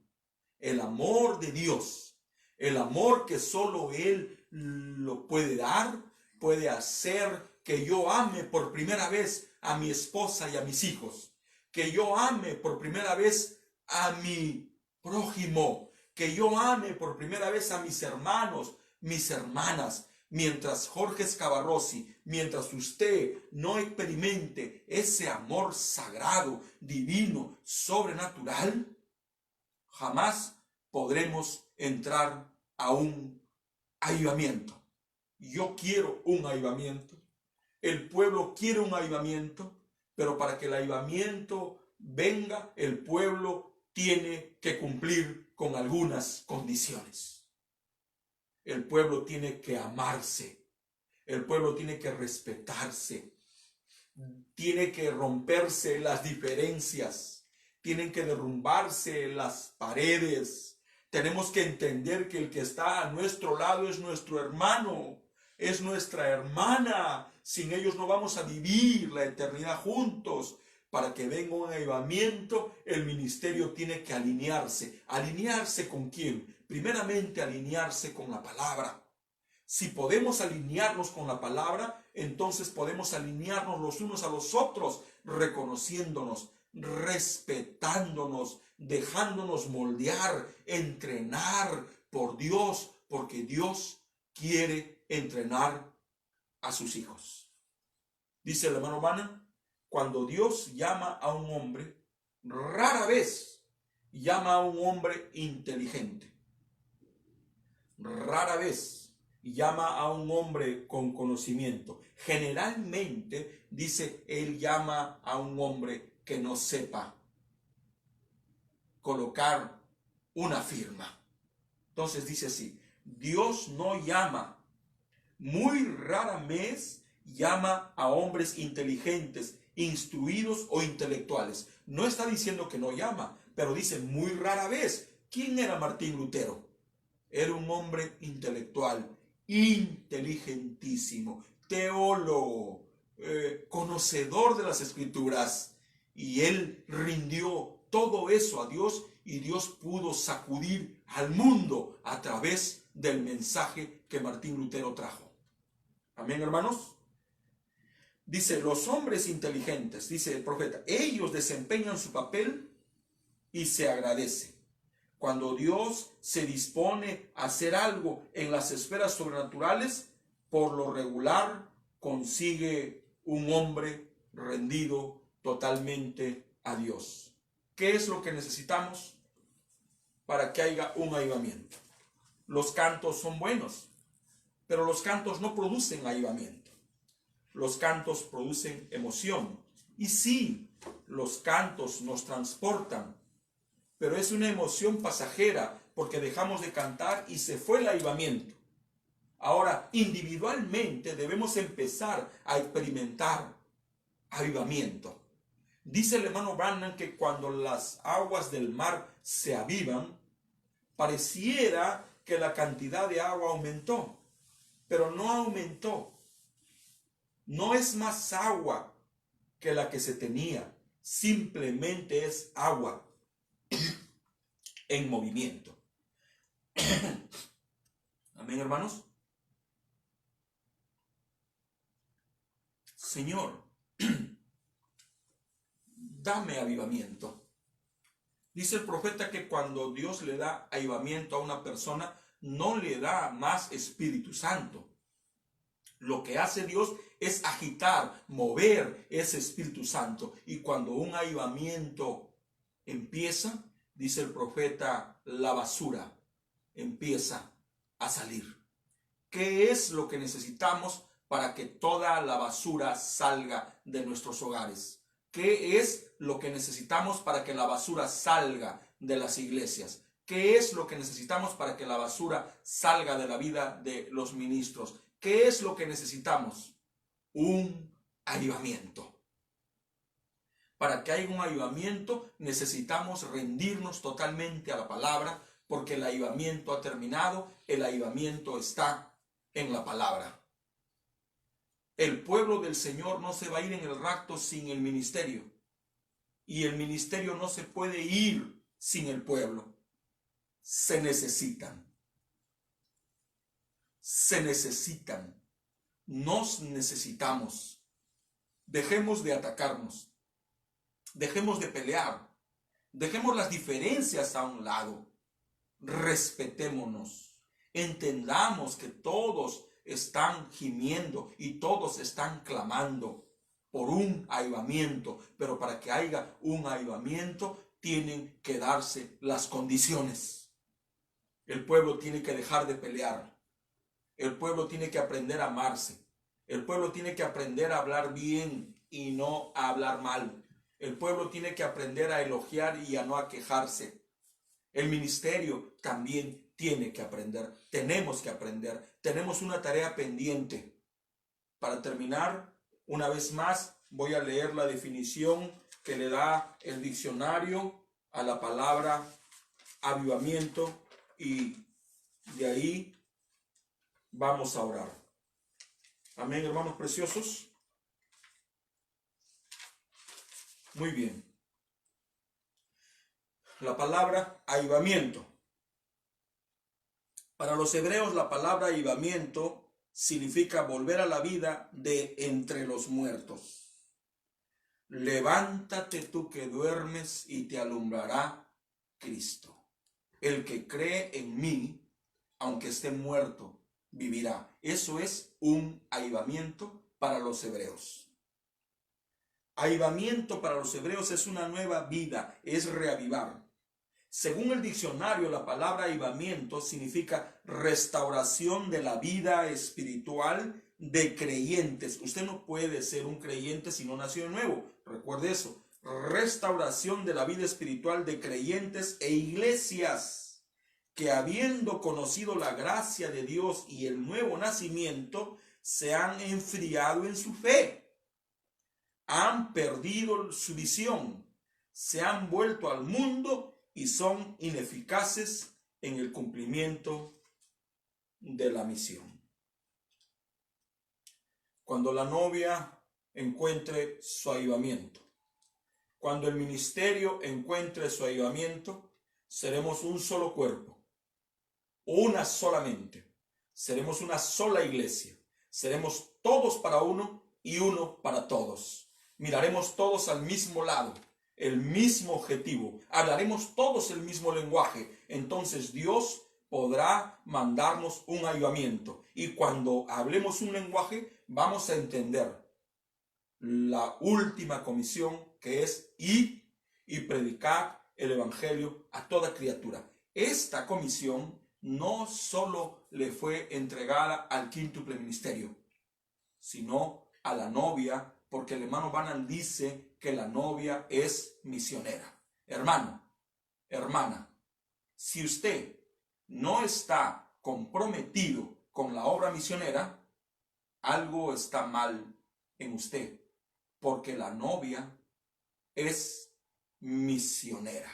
el amor de Dios, el amor que solo Él lo puede dar, puede hacer que yo ame por primera vez a mi esposa y a mis hijos, que yo ame por primera vez a mi prójimo, que yo ame por primera vez a mis hermanos, mis hermanas. Mientras Jorge Scavarrossi, mientras usted no experimente ese amor sagrado, divino, sobrenatural, jamás podremos entrar a un avivamiento. Yo quiero un avivamiento. El pueblo quiere un avivamiento, pero para que el avivamiento venga, el pueblo tiene que cumplir con algunas condiciones. El pueblo tiene que amarse. El pueblo tiene que respetarse. Tiene que romperse las diferencias. Tienen que derrumbarse las paredes. Tenemos que entender que el que está a nuestro lado es nuestro hermano, es nuestra hermana. Sin ellos no vamos a vivir la eternidad juntos. Para que venga un avivamiento, el ministerio tiene que alinearse. ¿Alinearse con quién? Primeramente, alinearse con la palabra. Si podemos alinearnos con la palabra, entonces podemos alinearnos los unos a los otros, reconociéndonos, respetándonos, dejándonos moldear, entrenar por Dios, porque Dios quiere entrenar a sus hijos. Dice el hermano Bana, cuando Dios llama a un hombre, rara vez llama a un hombre inteligente. Rara vez llama a un hombre con conocimiento. Generalmente, dice, él llama a un hombre que no sepa colocar una firma. Entonces dice así, Dios no llama, muy rara vez llama a hombres inteligentes, instruidos o intelectuales. No está diciendo que no llama, pero dice muy rara vez. ¿Quién era Martín Lutero? Era un hombre intelectual, inteligentísimo, teólogo, conocedor de las escrituras, y él rindió todo eso a Dios y Dios pudo sacudir al mundo a través del mensaje que Martín Lutero trajo. Amén, hermanos. Dice, los hombres inteligentes, dice el profeta, ellos desempeñan su papel y se agradece. Cuando Dios se dispone a hacer algo en las esferas sobrenaturales, por lo regular consigue un hombre rendido totalmente a Dios. ¿Qué es lo que necesitamos para que haya un avivamiento? Los cantos son buenos, pero los cantos no producen avivamiento. Los cantos producen emoción. Y sí, los cantos nos transportan, pero es una emoción pasajera porque dejamos de cantar y se fue el avivamiento. Ahora, individualmente debemos empezar a experimentar avivamiento. Dice el hermano Branham que cuando las aguas del mar se avivan, pareciera que la cantidad de agua aumentó, pero no aumentó. No es más agua que la que se tenía, simplemente es agua en movimiento. Amén, hermanos. Señor, dame avivamiento. Dice el profeta que cuando Dios le da avivamiento a una persona, no le da más Espíritu Santo. Lo que hace Dios es agitar, mover ese Espíritu Santo. Y cuando un avivamiento empieza, dice el profeta, la basura empieza a salir. ¿Qué es lo que necesitamos para que toda la basura salga de nuestros hogares? ¿Qué es lo que necesitamos para que la basura salga de las iglesias? ¿Qué es lo que necesitamos para que la basura salga de la vida de los ministros? ¿Qué es lo que necesitamos? Un avivamiento. Para que haya un avivamiento necesitamos rendirnos totalmente a la palabra, porque el avivamiento ha terminado, el avivamiento está en la palabra. El pueblo del Señor no se va a ir en el rapto sin el ministerio, y el ministerio no se puede ir sin el pueblo. Se necesitan. Se necesitan. Nos necesitamos. Dejemos de atacarnos. Dejemos de pelear. Dejemos las diferencias a un lado. Respetémonos. Entendamos que todos están gimiendo y todos están clamando por un avivamiento, pero para que haya un avivamiento tienen que darse las condiciones. El pueblo tiene que dejar de pelear. El pueblo tiene que aprender a amarse. El pueblo tiene que aprender a hablar bien y no a hablar mal. El pueblo tiene que aprender a elogiar y a no a quejarse. El ministerio también tiene que aprender. Tenemos que aprender. Tenemos una tarea pendiente. Para terminar, una vez más, voy a leer la definición que le da el diccionario a la palabra avivamiento y de ahí vamos a orar. Amén, hermanos preciosos. Muy bien. La palabra avivamiento. Para los hebreos la palabra avivamiento significa volver a la vida de entre los muertos. Levántate tú que duermes y te alumbrará Cristo. El que cree en mí, aunque esté muerto, vivirá. Eso es un avivamiento para los hebreos. Avivamiento para los hebreos es una nueva vida, es reavivar. Según el diccionario, la palabra avivamiento significa restauración de la vida espiritual de creyentes. Usted no puede ser un creyente si no nació de nuevo. Recuerde eso. Restauración de la vida espiritual de creyentes e iglesias que, habiendo conocido la gracia de Dios y el nuevo nacimiento, se han enfriado en su fe. Han perdido su visión, se han vuelto al mundo y son ineficaces en el cumplimiento de la misión. Cuando la novia encuentre su avivamiento, cuando el ministerio encuentre su avivamiento, seremos un solo cuerpo, una sola mente, seremos una sola iglesia, seremos todos para uno y uno para todos. Miraremos todos al mismo lado, el mismo objetivo, hablaremos todos el mismo lenguaje. Entonces Dios podrá mandarnos un avivamiento. Y cuando hablemos un lenguaje, vamos a entender la última comisión, que es ir y predicar el evangelio a toda criatura. Esta comisión no solo le fue entregada al quíntuple ministerio, sino a la novia, porque el hermano Branham dice que la novia es misionera. Hermano, hermana, si usted no está comprometido con la obra misionera, algo está mal en usted, porque la novia es misionera.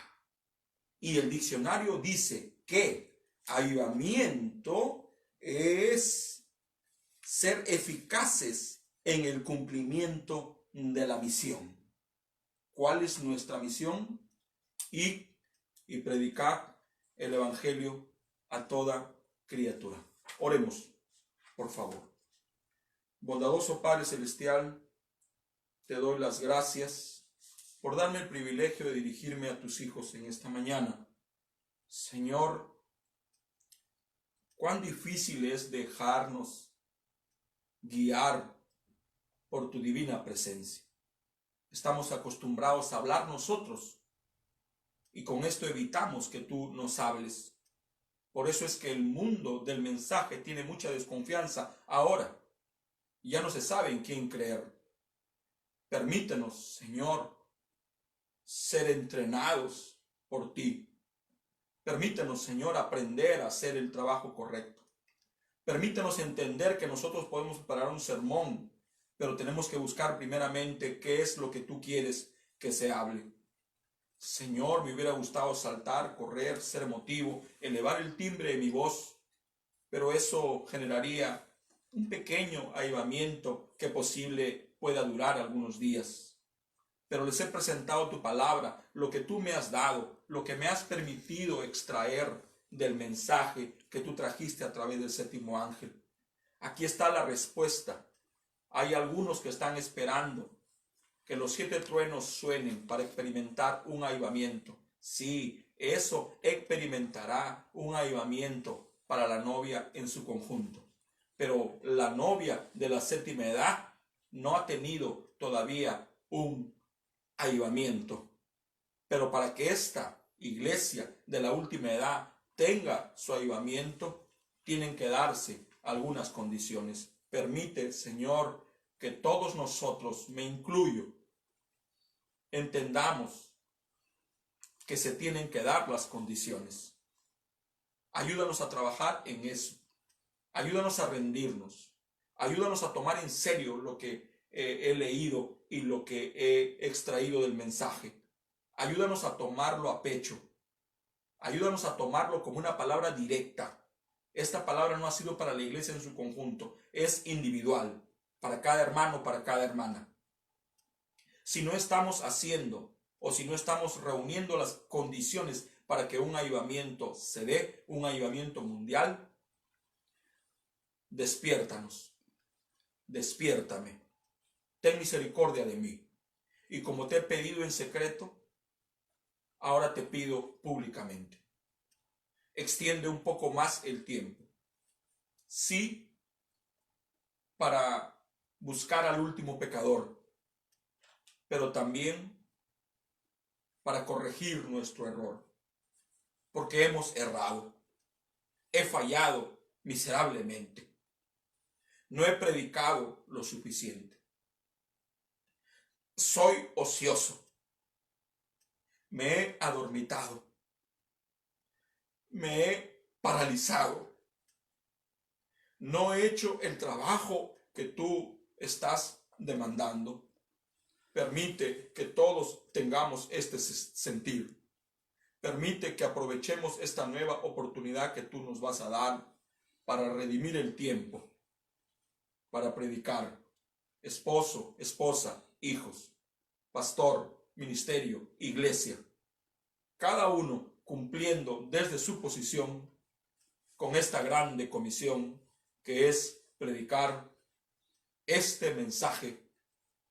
Y el diccionario dice que avivamiento es ser eficaces en el cumplimiento de la misión. ¿Cuál es nuestra misión? Ir y predicar el evangelio a toda criatura. Oremos, por favor. Bondadoso Padre Celestial, te doy las gracias por darme el privilegio de dirigirme a tus hijos en esta mañana. Señor, cuán difícil es dejarnos guiar por tu divina presencia. Estamos acostumbrados a hablar nosotros y con esto evitamos que tú nos hables. Por eso es que el mundo del mensaje tiene mucha desconfianza ahora. Ya no se sabe en quién creer. Permítenos, Señor, ser entrenados por ti. Permítenos, Señor, aprender a hacer el trabajo correcto. Permítenos entender que nosotros podemos preparar un sermón, pero tenemos que buscar primeramente qué es lo que tú quieres que se hable. Señor, me hubiera gustado saltar, correr, ser emotivo, elevar el timbre de mi voz, pero eso generaría un pequeño avivamiento que posible pueda durar algunos días. Pero les he presentado tu palabra, lo que tú me has dado, lo que me has permitido extraer del mensaje que tú trajiste a través del séptimo ángel. Aquí está la respuesta. Hay algunos que están esperando que los 7 truenos suenen para experimentar un avivamiento. Sí, eso experimentará un avivamiento para la novia en su conjunto. Pero la novia de la séptima edad no ha tenido todavía un avivamiento. Pero para que esta iglesia de la última edad tenga su avivamiento, tienen que darse algunas condiciones. Permite, Señor, que todos nosotros, me incluyo, entendamos que se tienen que dar las condiciones. Ayúdanos a trabajar en eso. Ayúdanos a rendirnos. Ayúdanos a tomar en serio lo que he leído y lo que he extraído del mensaje. Ayúdanos a tomarlo a pecho. Ayúdanos a tomarlo como una palabra directa. Esta palabra no ha sido para la iglesia en su conjunto, es individual, para cada hermano, para cada hermana. Si no estamos haciendo o si no estamos reuniendo las condiciones para que un avivamiento se dé, un avivamiento mundial, despiértanos, despiértame, ten misericordia de mí. Y como te he pedido en secreto, ahora te pido públicamente. Extiende un poco más el tiempo. Sí, para buscar al último pecador, pero también para corregir nuestro error, porque hemos errado. He fallado miserablemente. No he predicado lo suficiente. Soy ocioso. Me he adormitado. Me he paralizado. No he hecho el trabajo que tú estás demandando. Permite que todos tengamos este sentir. Permite que aprovechemos esta nueva oportunidad que tú nos vas a dar para redimir el tiempo, para predicar. Esposo, esposa, hijos, pastor, ministerio, iglesia. Cada uno cumpliendo desde su posición con esta grande comisión que es predicar este mensaje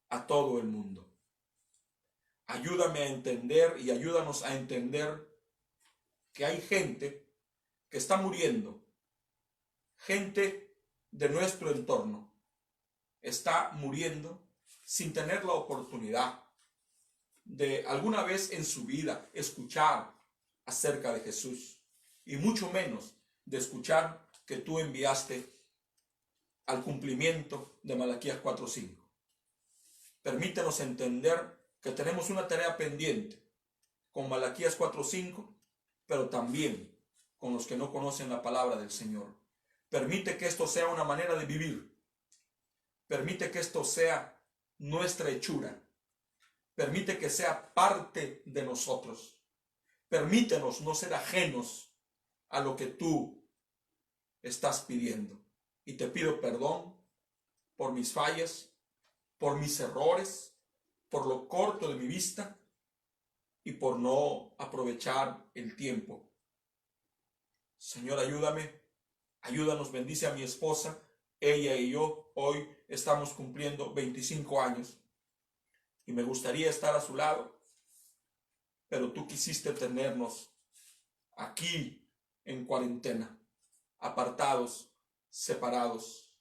a todo el mundo. Ayúdame a entender y ayúdanos a entender que hay gente que está muriendo. Gente de nuestro entorno está muriendo sin tener la oportunidad de alguna vez en su vida escuchar acerca de Jesús y mucho menos de escuchar que tú enviaste al cumplimiento de Malaquías 4:5. Permítenos entender que tenemos una tarea pendiente con Malaquías 4:5, pero también con los que no conocen la palabra del Señor. Permite que esto sea una manera de vivir. Permite que esto sea nuestra hechura. Permite que sea parte de nosotros. Permítenos no ser ajenos a lo que tú estás pidiendo. Y te pido perdón por mis fallas, por mis errores, por lo corto de mi vista y por no aprovechar el tiempo. Señor, ayúdame, ayúdanos, bendice a mi esposa. Ella y yo hoy estamos cumpliendo 25 años y me gustaría estar a su lado, pero tú quisiste tenernos aquí en cuarentena, apartados, separados,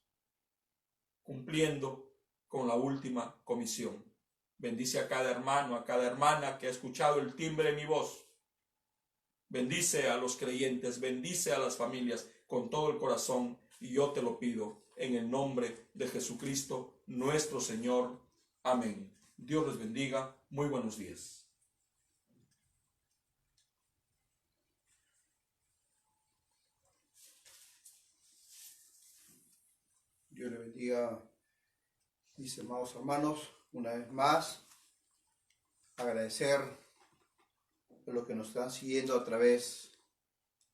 cumpliendo con la última comisión. Bendice a cada hermano, a cada hermana que ha escuchado el timbre de mi voz. Bendice a los creyentes, bendice a las familias con todo el corazón, y yo te lo pido en el nombre de Jesucristo, nuestro Señor. Amén. Dios les bendiga. Muy buenos días. Dios le bendiga, mis amados hermanos, una vez más. Agradecer a los que nos están siguiendo a través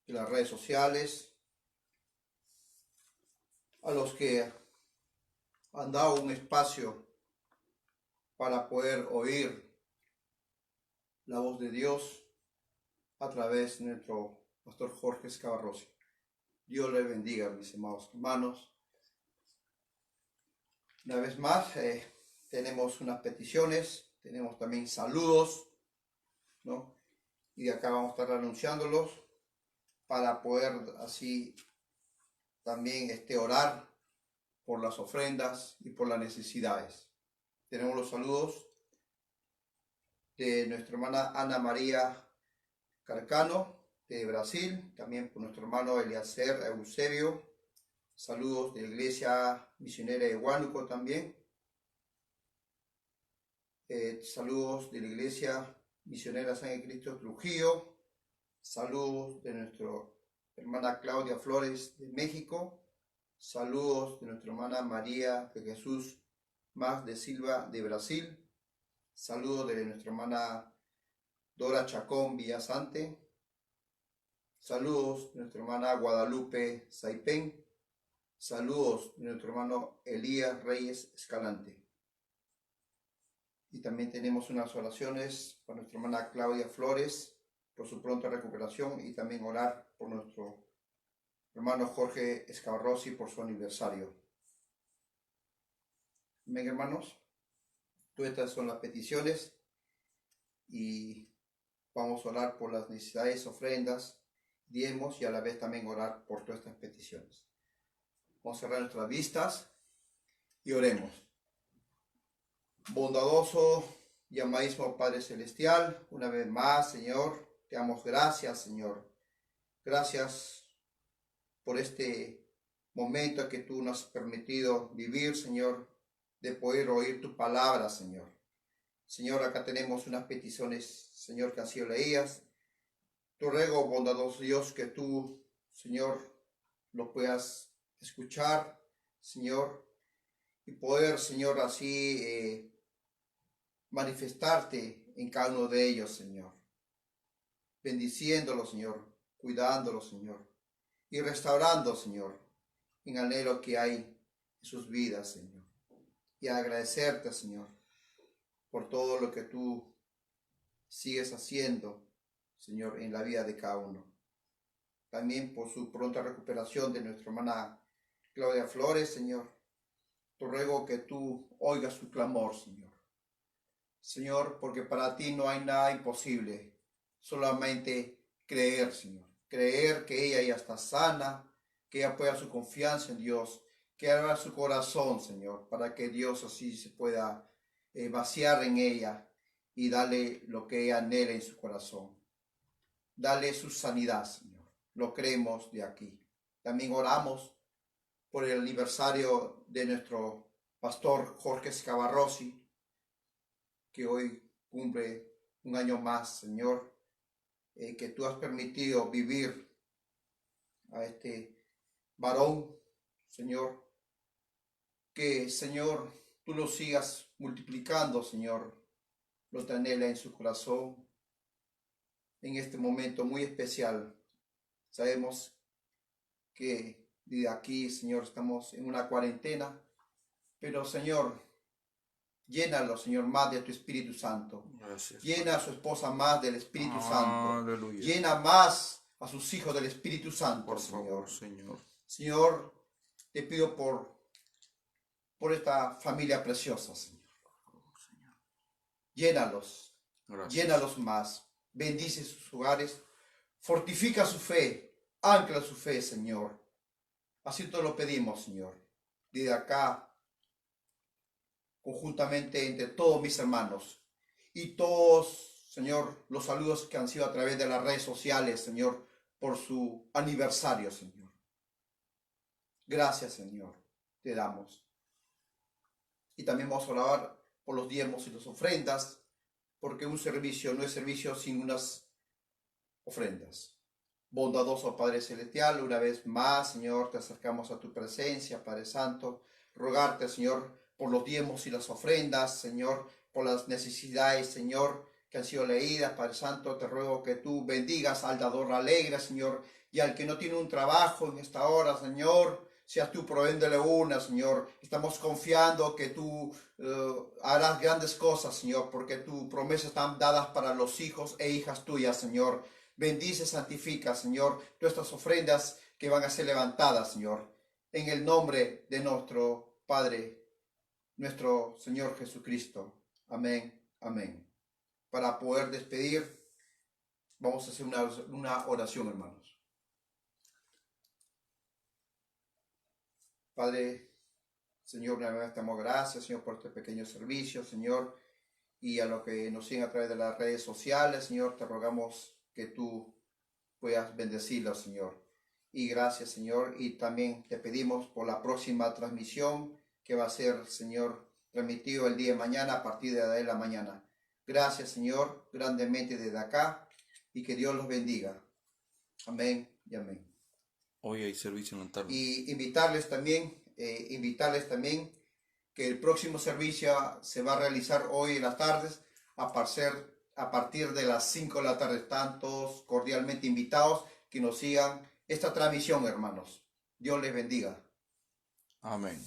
de las redes sociales, a los que han dado un espacio para poder oír la voz de Dios a través de nuestro pastor Jorge Escavarrosi. Dios les bendiga, mis amados hermanos. Una vez más, tenemos unas peticiones, tenemos también saludos, ¿no? y de acá vamos a estar anunciándolos para poder así también orar por las ofrendas y por las necesidades. Tenemos los saludos de nuestra hermana Ana María Carcano de Brasil, también por nuestro hermano Eliacer Eusebio. Saludos de la Iglesia Misionera de Huánuco también. Saludos de la Iglesia Misionera San Cristo Trujillo. Saludos de nuestra hermana Claudia Flores de México. Saludos de nuestra hermana María de Jesús Más de Silva de Brasil. Saludos de nuestra hermana Dora Chacón Villasante. Saludos de nuestra hermana Guadalupe Saipén. Saludos de nuestro hermano Elías Reyes Escalante. Y también tenemos unas oraciones para nuestra hermana Claudia Flores por su pronta recuperación y también orar por nuestro hermano Jorge Escavarrossi por su aniversario. Amén, hermanos. Todas estas son las peticiones y vamos a orar por las necesidades, ofrendas, diezmos y a la vez también orar por todas estas peticiones. Vamos a cerrar nuestras vistas y oremos. Bondadoso y amadísimo Padre Celestial, una vez más, Señor, te damos gracias, Señor. Gracias por este momento que tú nos has permitido vivir, Señor, de poder oír tu palabra, Señor. Señor, acá tenemos unas peticiones, Señor, que han sido leídas. Te ruego, bondadoso Dios, que tú, Señor, lo puedas escuchar, Señor, y poder, Señor, así manifestarte en cada uno de ellos, Señor. Bendiciéndolo, Señor, cuidándolo, Señor, y restaurando, Señor, en anhelo que hay en sus vidas, Señor. Y agradecerte, Señor, por todo lo que tú sigues haciendo, Señor, en la vida de cada uno. También por su pronta recuperación de nuestra hermana Claudia Flores, Señor. Te ruego que tú oigas su clamor, Señor. Señor, porque para ti no hay nada imposible, solamente creer, Señor. Creer que ella ya está sana, que ella pueda su confianza en Dios, que abra su corazón, Señor, para que Dios así se pueda vaciar en ella y darle lo que ella anhela en su corazón. Dale su sanidad, Señor. Lo creemos de aquí. También oramos por el aniversario de nuestro pastor Jorge Escavarrossi, que hoy cumple un año más, Señor, que tú has permitido vivir a este varón, Señor, que, Señor, tú lo sigas multiplicando, Señor, lo que anhela en su corazón en este momento muy especial. Sabemos que de aquí, Señor, estamos en una cuarentena, pero, Señor, llénalo, Señor, más de tu Espíritu Santo. Gracias. Llena a su esposa más del Espíritu Santo. Aleluya. Llena más a sus hijos del Espíritu Santo, Por Señor. favor, Señor. Señor, te pido por esta familia preciosa, Señor. Llénalos. Gracias. Llénalos más. Bendice sus hogares. Fortifica su fe. Ancla su fe, Señor. Así te lo pedimos, Señor. Desde acá, conjuntamente entre todos mis hermanos y todos, Señor, los saludos que han sido a través de las redes sociales, Señor, por su aniversario, Señor. Gracias, Señor, te damos. Y también vamos a orar por los diezmos y las ofrendas, porque un servicio no es servicio sin unas ofrendas. Bondadoso Padre Celestial, una vez más, Señor, te acercamos a tu presencia, Padre Santo, rogarte, Señor, por los diezmos y las ofrendas, Señor, por las necesidades, Señor, que han sido leídas, Padre Santo, te ruego que tú bendigas al dador alegre, Señor, y al que no tiene un trabajo en esta hora, Señor, seas tú provéndole una, Señor. Estamos confiando que tú harás grandes cosas, Señor, porque tus promesas están dadas para los hijos e hijas tuyas, Señor. Bendice, santifica, Señor, todas estas ofrendas que van a ser levantadas, Señor, en el nombre de nuestro Padre, nuestro Señor Jesucristo. Amén, amén. Para poder despedir Vamos a hacer una oración, hermanos. Padre, Señor, una vez te damos gracias, Señor, por este pequeño servicio, Señor, y a los que nos siguen a través de las redes sociales, Señor, te rogamos que tú puedas bendecirlos, Señor. Y gracias, Señor, y también te pedimos por la próxima transmisión que va a ser, Señor, transmitido el día de mañana a partir de la mañana. Gracias, Señor, grandemente desde acá, y que Dios los bendiga. Amén y amén. Hoy hay servicio en la tarde. Y invitarles también que el próximo servicio se va a realizar hoy en las tardes a partir de las 5 de la tarde. Están todos cordialmente invitados que nos sigan esta transmisión, hermanos. Dios les bendiga. Amén.